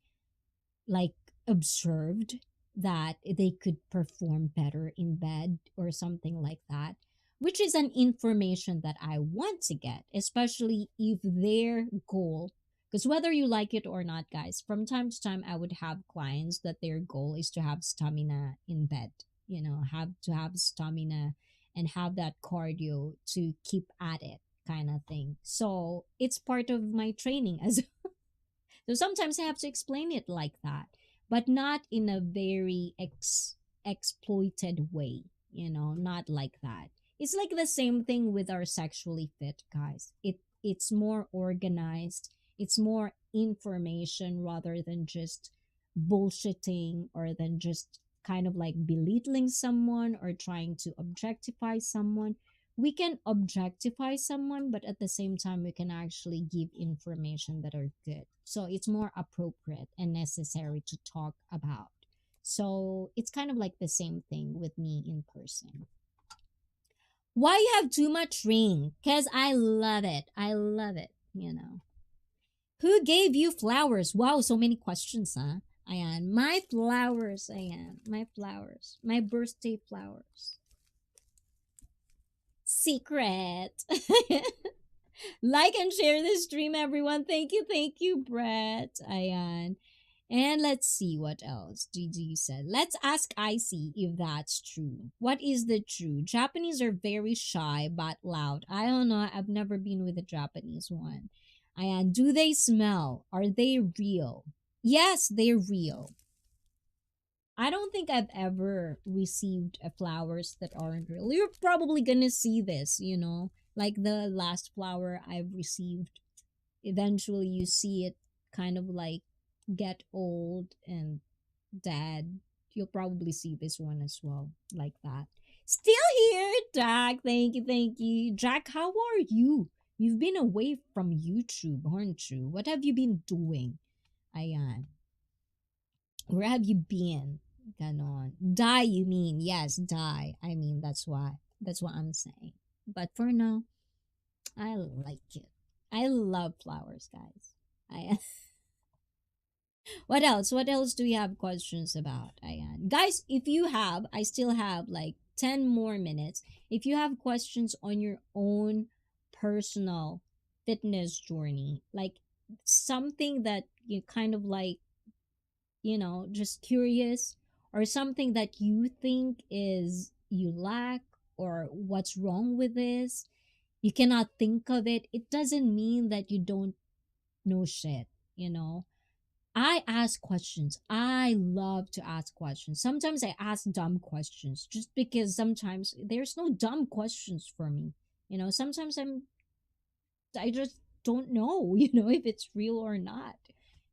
like observed that they could perform better in bed or something like that, which is an information that I want to get, especially if their goal, because whether you like it or not, guys, from time to time I would have clients that their goal is to have stamina in bed, have to have stamina and have that cardio to keep at it, kind of thing. So it's part of my training as so sometimes I have to explain it like that, but not in a very exploited way, not like that. It's like the same thing with our sexually fit guys. It's more organized, it's more information rather than just bullshitting, or than just kind of like belittling someone or trying to objectify someone. We can objectify someone, but at the same time we can actually give information that are good, so it's more appropriate and necessary to talk about. So it's kind of like the same thing with me in person. Why you have too much ring? Because I love it, I love it. Who gave you flowers? Wow, so many questions, huh? Ayan, my flowers, ayan, my flowers, my birthday flowers. Secret. Like and share this stream, everyone. Thank you, Brett. Ayan. And let's see what else Gigi said. Let's ask ICEE if that's true. What is the true? Japanese are very shy but loud. I don't know. I've never been with a Japanese one. And do they smell? Are they real? Yes, they're real. I don't think I've ever received flowers that aren't real. You're probably gonna see this, like the last flower I've received. Eventually, you see it kind of like get old and dead. You'll probably see this one as well, like that. Still here, Jack. Thank you, thank you. Jack, how are you? You've been away from YouTube, aren't you? What have you been doing? Ayan. Where have you been? Ganon. Die, you mean? Yes, die. I mean, that's why. That's what I'm saying. But for now, I like it. I love flowers, guys. I What else? What else do we have questions about, Ayan? Guys, if you have, I still have like 10 more minutes. If you have questions on your own personal fitness journey, like something that you kind of like, just curious, or something that you think is you lack, or what's wrong with this, you cannot think of it, it doesn't mean that you don't know shit, you know? I ask questions. I love to ask questions. Sometimes I ask dumb questions just because sometimes there's no dumb questions for me. Sometimes I just don't know, if it's real or not.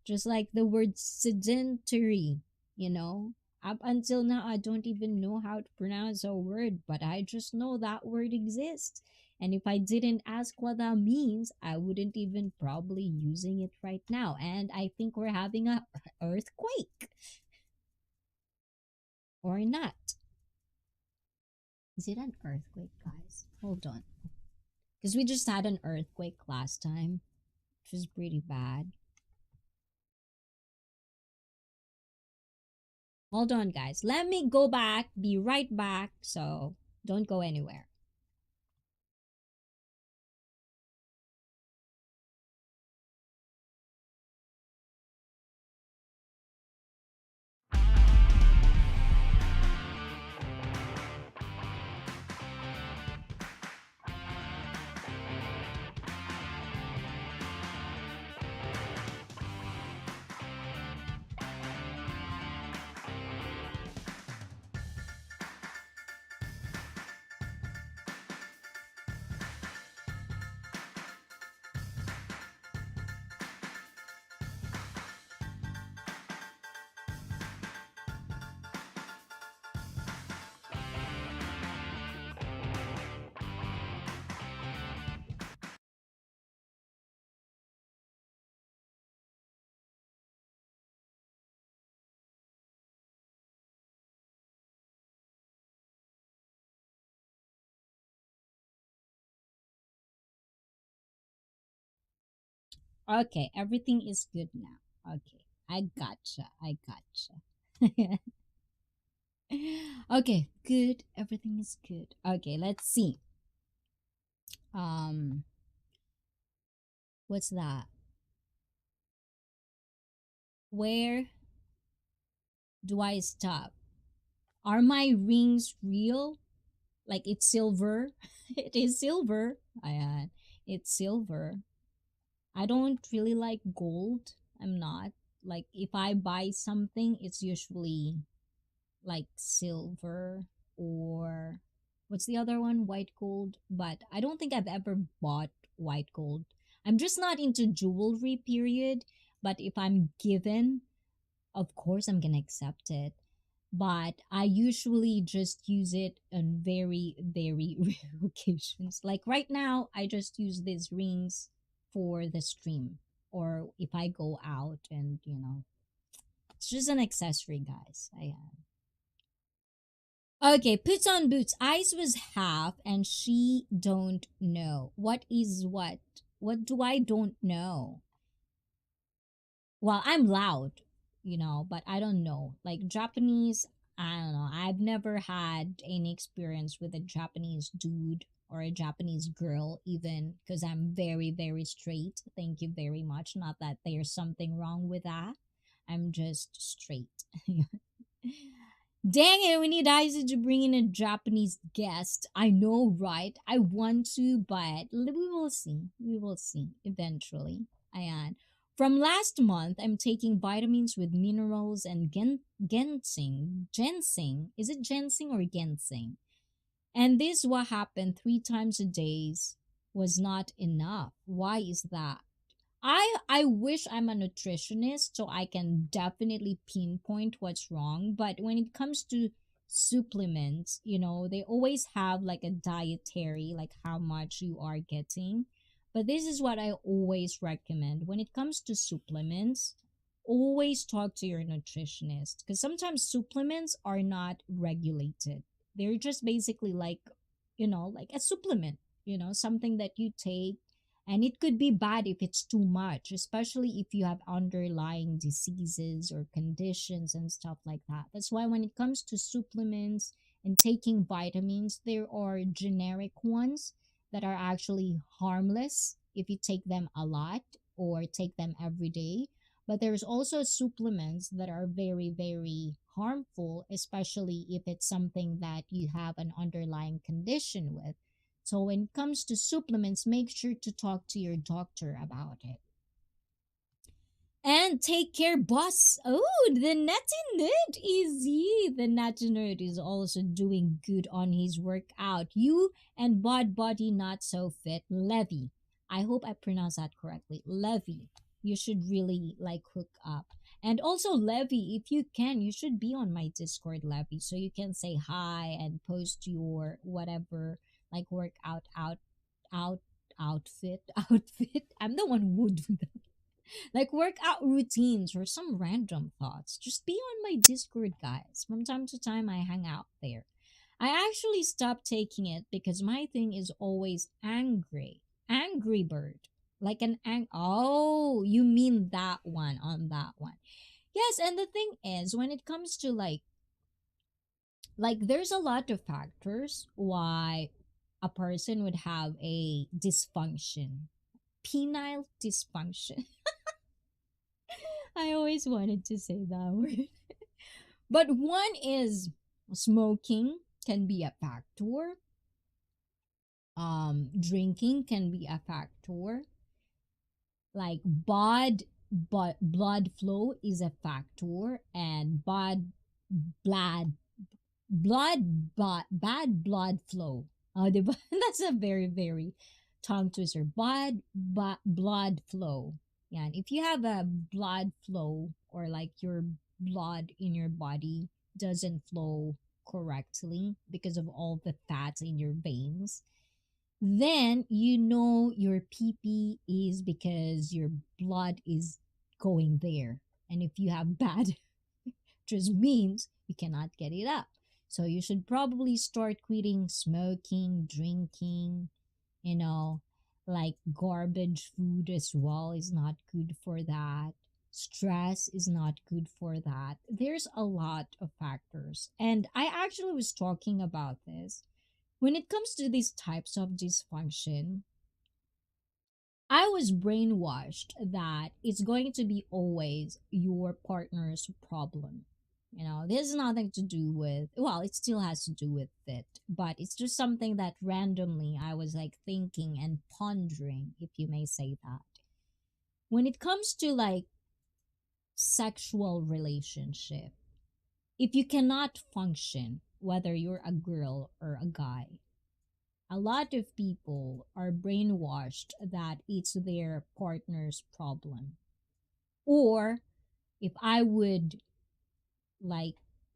Just like the word sedentary, you know. Up until now, I don't even know how to pronounce a word, but I just know that word exists. And if I didn't ask what that means, I wouldn't even probably using it right now. And I think we're having a earthquake or not. Is it an earthquake, guys? Hold on. Because we just had an earthquake last time, which was pretty bad. Hold on, guys. Let me go back, be right back. So don't go anywhere. Okay, everything is good now. Okay, I gotcha. I gotcha. Okay, good. Everything is good. Okay, let's see. Um, what's that? Where do I stop? Are my rings real? Like it's silver? It is silver. It's silver. I don't really like gold. I'm not. Like if I buy something, it's usually like silver, or what's the other one? White gold. But I don't think I've ever bought white gold. I'm just not into jewelry, period. But if I'm given, of course I'm gonna accept it. But I usually just use it on very, very rare occasions. Like right now, I just use these rings for the stream, or if I go out, and it's just an accessory, guys. I Okay, puts on boots. Ice was half, and she don't know. What is what? What do I don't know? Well, I'm loud, but I don't know. Like Japanese, I don't know. I've never had any experience with a Japanese dude or a Japanese girl, even because I'm very, very straight. Thank you very much. Not that there's something wrong with that. I'm just straight. Dang it, we need Isa to bring in a Japanese guest. I know, right? I want to, but we will see. We will see eventually. Ayan. From last month, I'm taking vitamins with minerals and ginseng. Ginseng. Is it ginseng or ginseng? And this what happened 3 times a day was not enough. Why is that? I wish I'm a nutritionist so I can definitely pinpoint what's wrong, but when it comes to supplements, they always have like a dietary, like how much you are getting. But this is what I always recommend. When it comes to supplements, always talk to your nutritionist because sometimes supplements are not regulated. They're just basically like, like a supplement, something that you take, and it could be bad if it's too much, especially if you have underlying diseases or conditions and stuff like that. That's why when it comes to supplements and taking vitamins, there are generic ones that are actually harmless if you take them a lot or take them every day. But there's also supplements that are very, very harmful, especially if it's something that you have an underlying condition with. So when it comes to supplements, make sure to talk to your doctor about it. And take care, boss. Oh, the natty nerd easy. The natty nerd is also doing good on his workout. You and bod body not so fit. Levy. I hope I pronounced that correctly. Levy. You should really like hook up. And also Levy, if you can, you should be on my Discord, Levy, so you can say hi and post your whatever like out outfit outfit. I'm the one who would do that, like workout routines or some random thoughts. Just be on my Discord, guys. From time to time, I hang out there. I actually stopped taking it because my thing is always angry. Angry bird. Like an oh, you mean that one on that one. Yes, and the thing is when it comes to like there's a lot of factors why a person would have a dysfunction. Penile dysfunction. I always wanted to say that word. But one is smoking can be a factor. Drinking can be a factor. Like but blood flow is a factor, and blood bad blood flow. That's a very, very tongue twister. Blood flow. Yeah, and if you have a blood flow, or like your blood in your body doesn't flow correctly because of all the fats in your veins, then your PP is because your blood is going there. And if you have bad, just means you cannot get it up. So you should probably start quitting smoking, drinking, you know, like garbage food as well is not good for that. Stress is not good for that. There's a lot of factors. And I actually was talking about this. When it comes to these types of dysfunction, I was brainwashed that it's going to be always your partner's problem. This has nothing to do with, well, it still has to do with it, but it's just something that randomly I was like thinking and pondering, if you may say that. When it comes to like sexual relationship, if you cannot function, whether you're a girl or a guy, a lot of people are brainwashed that it's their partner's problem. Or if I would like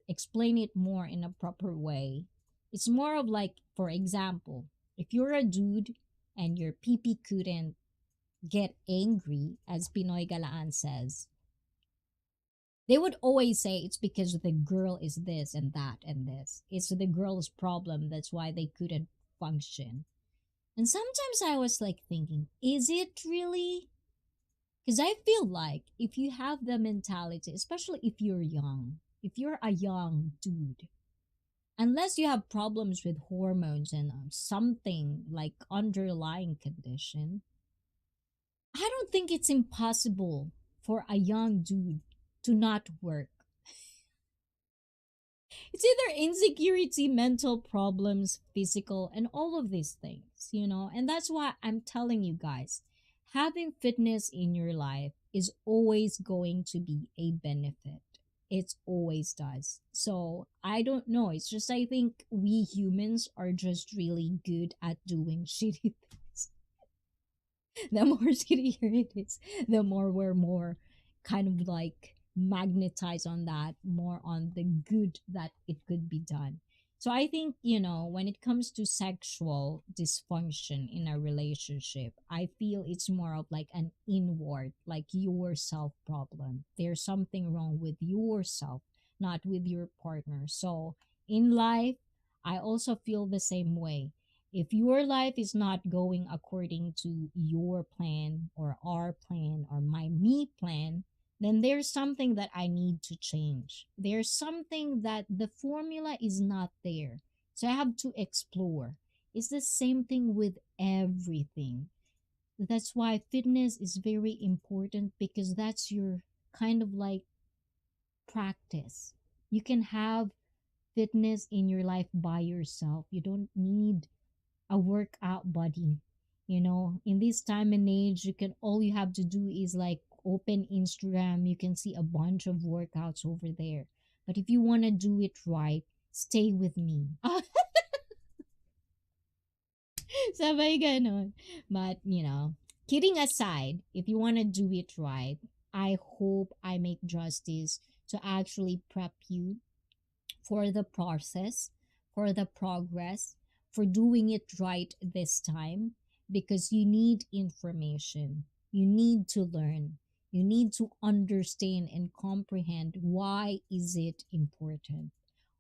explain it more in a proper way, it's more of like, for example, if you're a dude and your PP couldn't get angry, as Pinoy Galaan says, they would always say it's because the girl is this and that and this. It's the girl's problem. That's why they couldn't function. And sometimes I was like thinking, is it really? Because I feel like if you have the mentality, especially if you're young, if you're a young dude, unless you have problems with hormones and something like underlying condition, I don't think it's impossible for a young dude to not work. It's either insecurity, mental problems, physical, and all of these things, And that's why I'm telling you guys, having fitness in your life is always going to be a benefit. It always does. So I don't know. It's just I think we humans are just really good at doing shitty things. The more shittier it is, the more we're more kind of like magnetized on that, more on the good that it could be done. So I think, when it comes to sexual dysfunction in a relationship, I feel it's more of like an inward, like yourself problem. There's something wrong with yourself, not with your partner. So in life, I also feel the same way. If your life is not going according to your plan or our plan or my me plan, then there's something that I need to change. There's something that the formula is not there. So I have to explore. It's the same thing with everything. That's why fitness is very important because that's your kind of like practice. You can have fitness in your life by yourself. You don't need a workout buddy. In this time and age, all you have to do is like open Instagram. You can see a bunch of workouts over there. But if you want to do it right, stay with me. Sabay ganon. But, kidding aside, if you want to do it right, I hope I make justice to actually prep you for the process, for the progress, for doing it right this time because you need information. You need to learn. You need to understand and comprehend why is it important?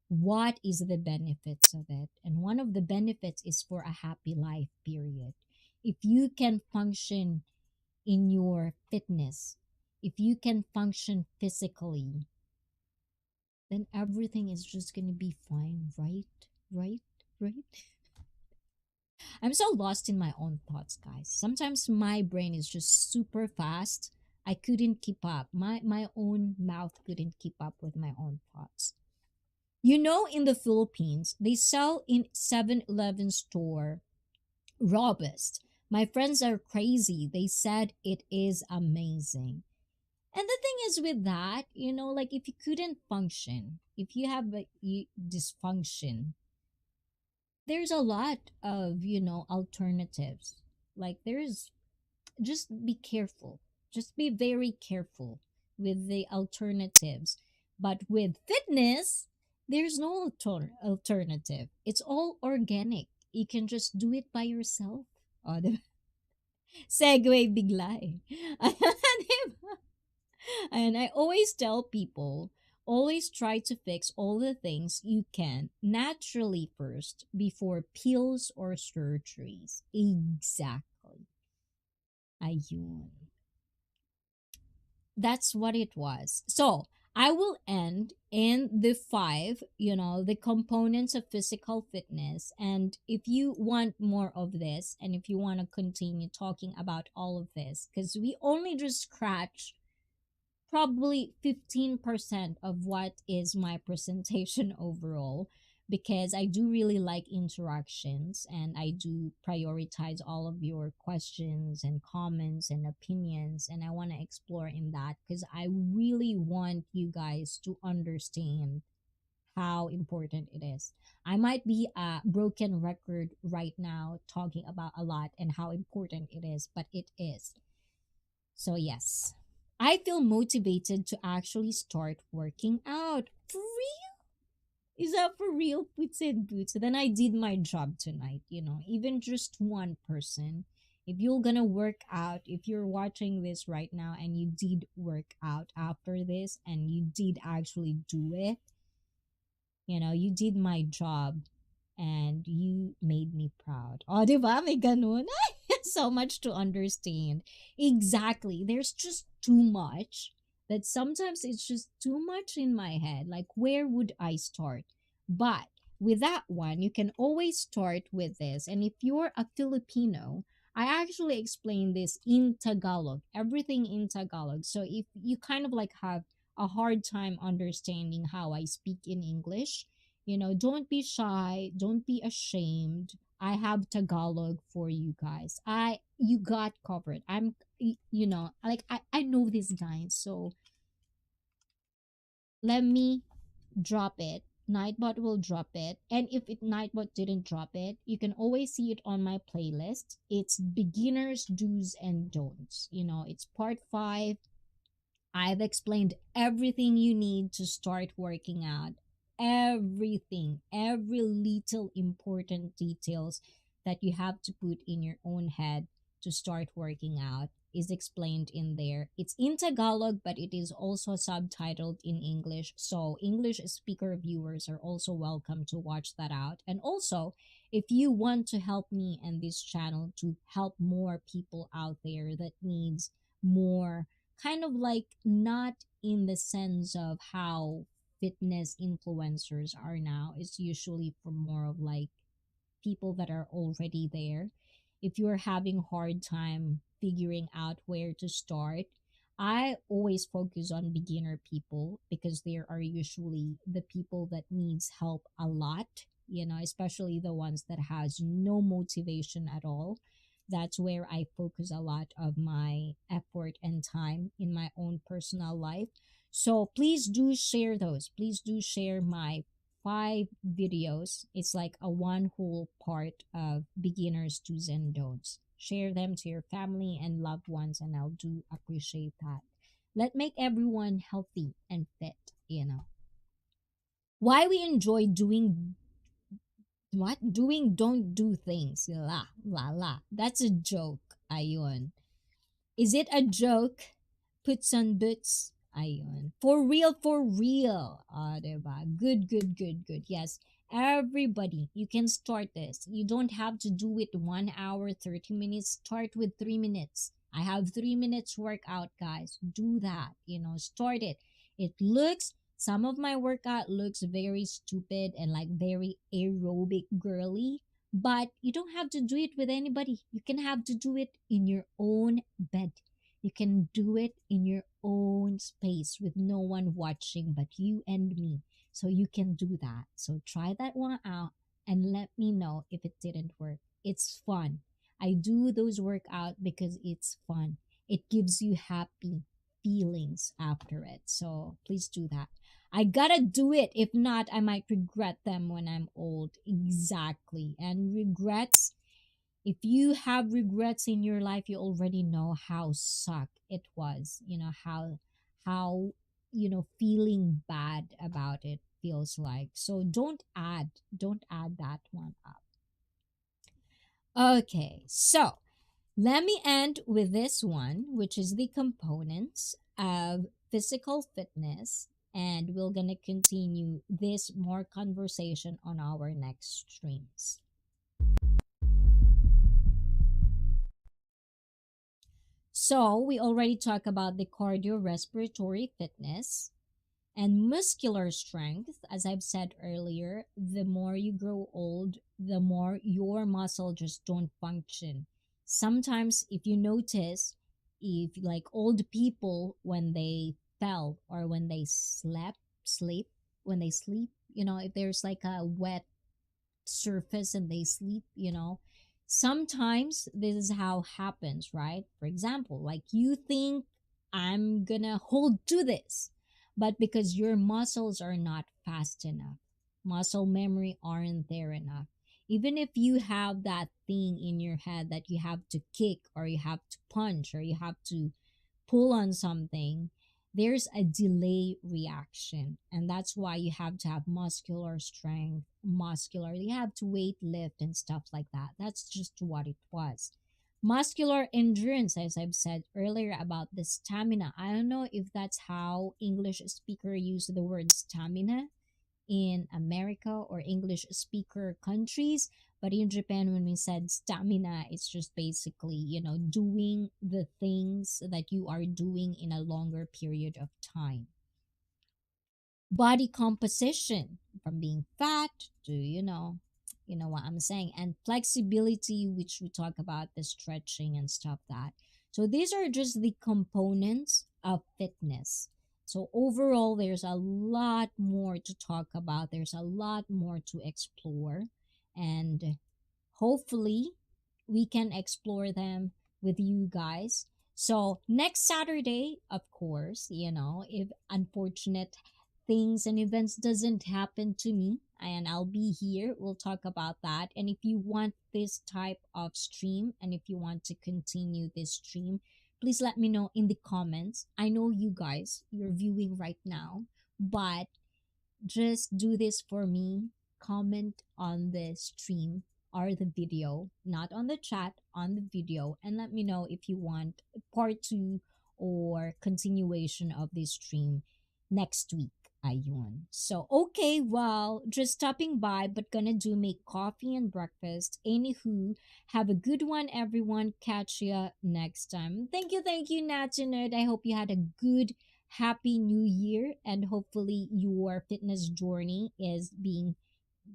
What is the benefits of it? And one of the benefits is for a happy life period. If you can function in your fitness, if you can function physically, then everything is just gonna be fine, right? Right? Right? I'm so lost in my own thoughts, guys. Sometimes my brain is just super fast. I couldn't keep up. My own mouth couldn't keep up with my own thoughts. In the Philippines, they sell in 7-Eleven store Robust. My friends are crazy. They said it is amazing. And the thing is with that, like if you couldn't function, if you have dysfunction, there's a lot of, alternatives. Like there's, just be careful. Just be very careful with the alternatives. But with fitness, there's no alternative. It's all organic. You can just do it by yourself. Oh, segue bigla eh. Diba? And I always tell people, always try to fix all the things you can naturally first before pills or surgeries. Exactly. Ayun. That's what it was. So I will end in the five, the components of physical fitness. And if you want more of this, and if you want to continue talking about all of this, because we only just scratch probably 15% of what is my presentation overall because I do really like interactions and I do prioritize all of your questions and comments and opinions and I want to explore in that because I really want you guys to understand how important it is. I might be a broken record right now talking about a lot and how important it is, but it is. So, yes, I feel motivated to actually start working out. For real? Is that for real? Puts and boots. Then I did my job tonight, even just one person. If you're gonna work out, if you're watching this right now and you did work out after this and you did actually do it, you did my job and you made me proud. Oh, di ba? May ganun. So much to understand. Exactly. There's just too much that sometimes it's just too much in my head. Like, where would I start? But with that one, you can always start with this. And if you're a Filipino, I actually explain this in Tagalog, everything in Tagalog. So if you kind of like have a hard time understanding how I speak in English, Don't be shy, don't be ashamed. I have Tagalog for you guys. You got covered. Like I know these guys, so let me drop it. Nightbot will drop it. And if Nightbot didn't drop it, you can always see it on my playlist. It's beginners do's and don'ts. It's part 5. I've explained everything you need to start working out. Everything, every little important details that you have to put in your own head to start working out is explained in there. It's in Tagalog, but it is also subtitled in English. So English speaker viewers are also welcome to watch that out. And also, if you want to help me and this channel to help more people out there that needs more, kind of like, not in the sense of how fitness influencers are now. It's usually for more of like people that are already there. If you're having hard time figuring out where to start, I always focus on beginner people because there are usually the people that needs help a lot, especially the ones that has no motivation at all. That's where I focus a lot of my effort and time in my own personal life. So please do share those. Please do share my 5 videos. It's like a one whole part of beginners do's and don'ts. Share them to your family and loved ones, and I'll do appreciate that. Let make everyone healthy and fit. Why we enjoy doing what? Doing don't do things. La la la. That's a joke. Ayun. Is it a joke? Puts on boots. Ayun. For real, for real. Diba? Good, good, good, good. Yes. Everybody, you can start this. You don't have to do it 1 hour, 30 minutes. Start with 3 minutes. I have 3 minutes workout, guys. Do that. Start it. Some of my workout looks very stupid and like very aerobic girly, but you don't have to do it with anybody. You can have to do it in your own bed. You can do it in your own space with no one watching but you and me. So you can do that. So try that one out and let me know if it didn't work. It's fun. I do those workout because it's fun. It gives you happy feelings after it. So please do that. I gotta do it. If not, I might regret them when I'm old. Exactly. And regrets, if you have regrets in your life, you already know how suck it was. How feeling bad about it feels like. So don't add that one up. Okay, so let me end with this one, which is the components of physical fitness. And we're going to continue this more conversation on our next streams. So, we already talked about the cardiorespiratory fitness and muscular strength. As I've said earlier, the more you grow old, the more your muscle just don't function. Sometimes, if you notice, if like old people, when they fell or when they sleep, if there's like a wet surface and they sleep. Sometimes this is how happens, right? For example, like you think I'm gonna hold to this, but because your muscles are not fast enough, muscle memory aren't there enough. Even if you have that thing in your head that you have to kick or you have to punch or you have to pull on something, there's a delay reaction. And that's why you have to have muscular strength, you have to weight lift and stuff like that. That's just what it was. Muscular endurance, as I've said earlier about the stamina. I don't know if that's how English speaker use the word stamina in America or English speaker countries. But in Japan, when we said stamina, it's just basically, doing the things that you are doing in a longer period of time. Body composition, from being fat to, you know what I'm saying, and flexibility, which we talk about the stretching and stuff that. So these are just the components of fitness. So overall, there's a lot more to talk about. There's a lot more to explore. And hopefully, we can explore them with you guys. So next Saturday, of course, if unfortunate things and events doesn't happen to me, and I'll be here, we'll talk about that. And if you want this type of stream, and if you want to continue this stream, please let me know in the comments. I know you guys, you're viewing right now, but just do this for me. Comment on the stream or the video, not on the chat, on the video, and let me know if you want part two or continuation of this stream next week. Ayun. So, okay, well, just stopping by, but gonna do make coffee and breakfast. Anywho, have a good one, everyone. Catch ya next time. Thank you, Natsu Nerd. I hope you had a good happy new year, and hopefully your fitness journey is being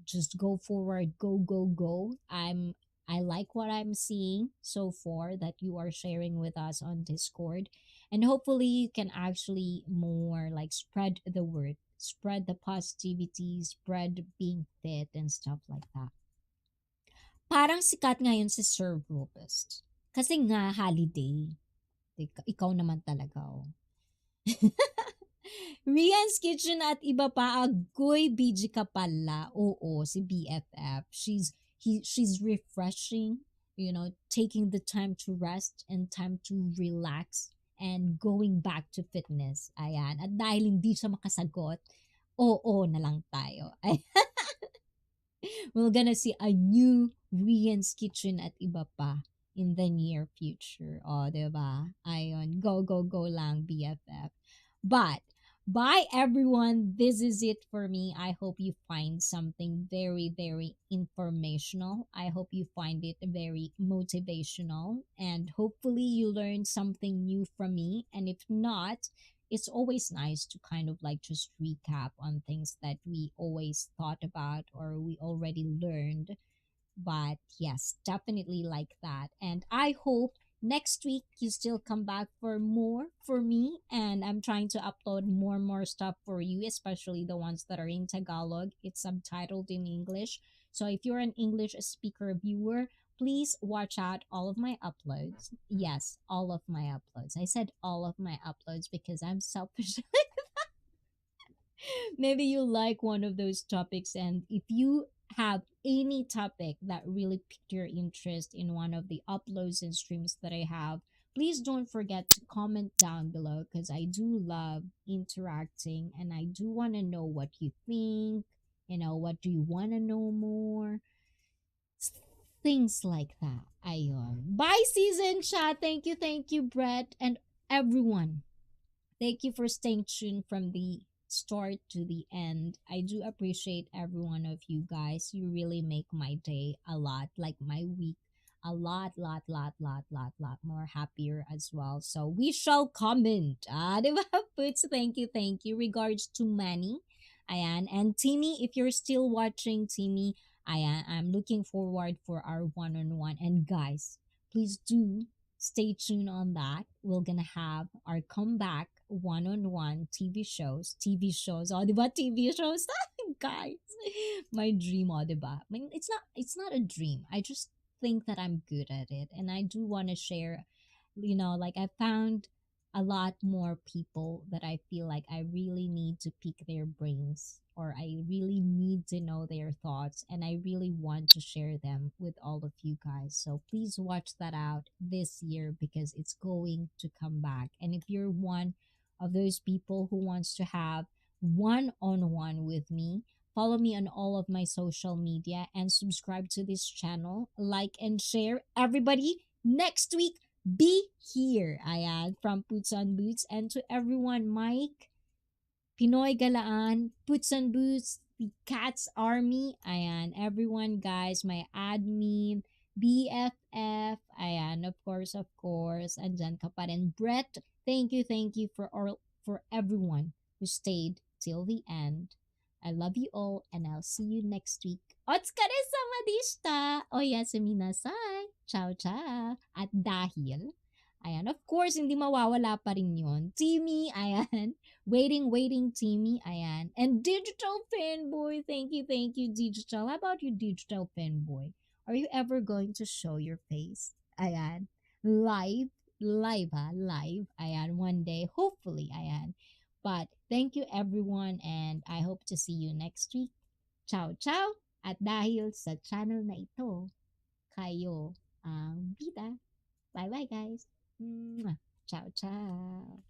just go forward, go. I like what I'm seeing so far that you are sharing with us on Discord, and hopefully you can actually more like spread the word, spread the positivity, spread being fit and stuff like that. Parang sikat ngayon si Sir Robust kasi nga holiday. Ikaw naman talaga, oh. Rian's Kitchen at iba pa, agoy BG ka pala. Oo, si BFF. She's refreshing, taking the time to rest and time to relax and going back to fitness. Ayan. At dahil hindi siya makasagot, oo na lang tayo. We're gonna see a new Rian's Kitchen at iba pa in the near future. O, diba? Ayon, go lang, BFF. But, bye everyone. This is it for me. I hope you find something very, very informational. I hope you find it very motivational. And hopefully you learn something new from me. And if not, it's always nice to kind of like just recap on things that we always thought about or we already learned. But yes, definitely like that. And I hope next week you still come back for more for me. And I'm trying to upload more stuff for you, especially the ones that are in Tagalog. It's subtitled in English. So if you're an English speaker viewer, please watch out all of my uploads. Yes, all of my uploads. I said all of my uploads because I'm selfish. Maybe you like one of those topics, and if you have any topic that really piqued your interest in one of the uploads and streams that I have, please don't forget to comment down below because I do love interacting and I do want to know what you think. What do you want to know more? Things like that. Ayon. Bye, season chat. Thank you, Brett, and everyone. Thank you for staying tuned from the start to the end. I do appreciate every one of you guys. You really make my day a lot, like my week, a lot more happier as well. So we shall comment. Diba? Puts, thank you. Regards to Manny. Ayan. And Timmy, if you're still watching, Timmy, I'm looking forward for our one-on-one. And guys, please do stay tuned on that. We're gonna have our comeback one-on-one TV shows, oh, diba? TV shows, guys, my dream, oh, diba? I mean, it's not a dream. I just think that I'm good at it, and I do want to share. Like I found a lot more people that I feel like I really need to pick their brains or I really need to know their thoughts and I really want to share them with all of you guys. So please watch that out this year because it's going to come back. And if you're one of those people who wants to have one-on-one with me, follow me on all of my social media and subscribe to this channel, like and share. Everybody, next week be here. Ayan, from Puts on Boots. And to everyone, Mike, Pinoy Galaan, Puts on Boots, the Cats Army. Ayan, everyone, guys, my admin, BFF. Ayan, of course. Andyan ka pa rin. Brett, thank you for everyone who stayed till the end. I love you all and I'll see you next week. Otsukare-sama deshita! Oyasumi nasai! Ciao, ciao! At dahil Ayan. Of course, hindi mawawala pa rin yun. Timmy, ayan. Waiting, Timmy, ayan. And Digital Fanboy, thank you, Digital. How about you, Digital Fanboy? Are you ever going to show your face? Ayan. Live, live. Ayan, one day, hopefully, ayan. But thank you everyone and I hope to see you next week. Ciao, ciao! At dahil sa channel na ito, kayo ang bida. Bye-bye guys! Mwah. Ciao, ciao!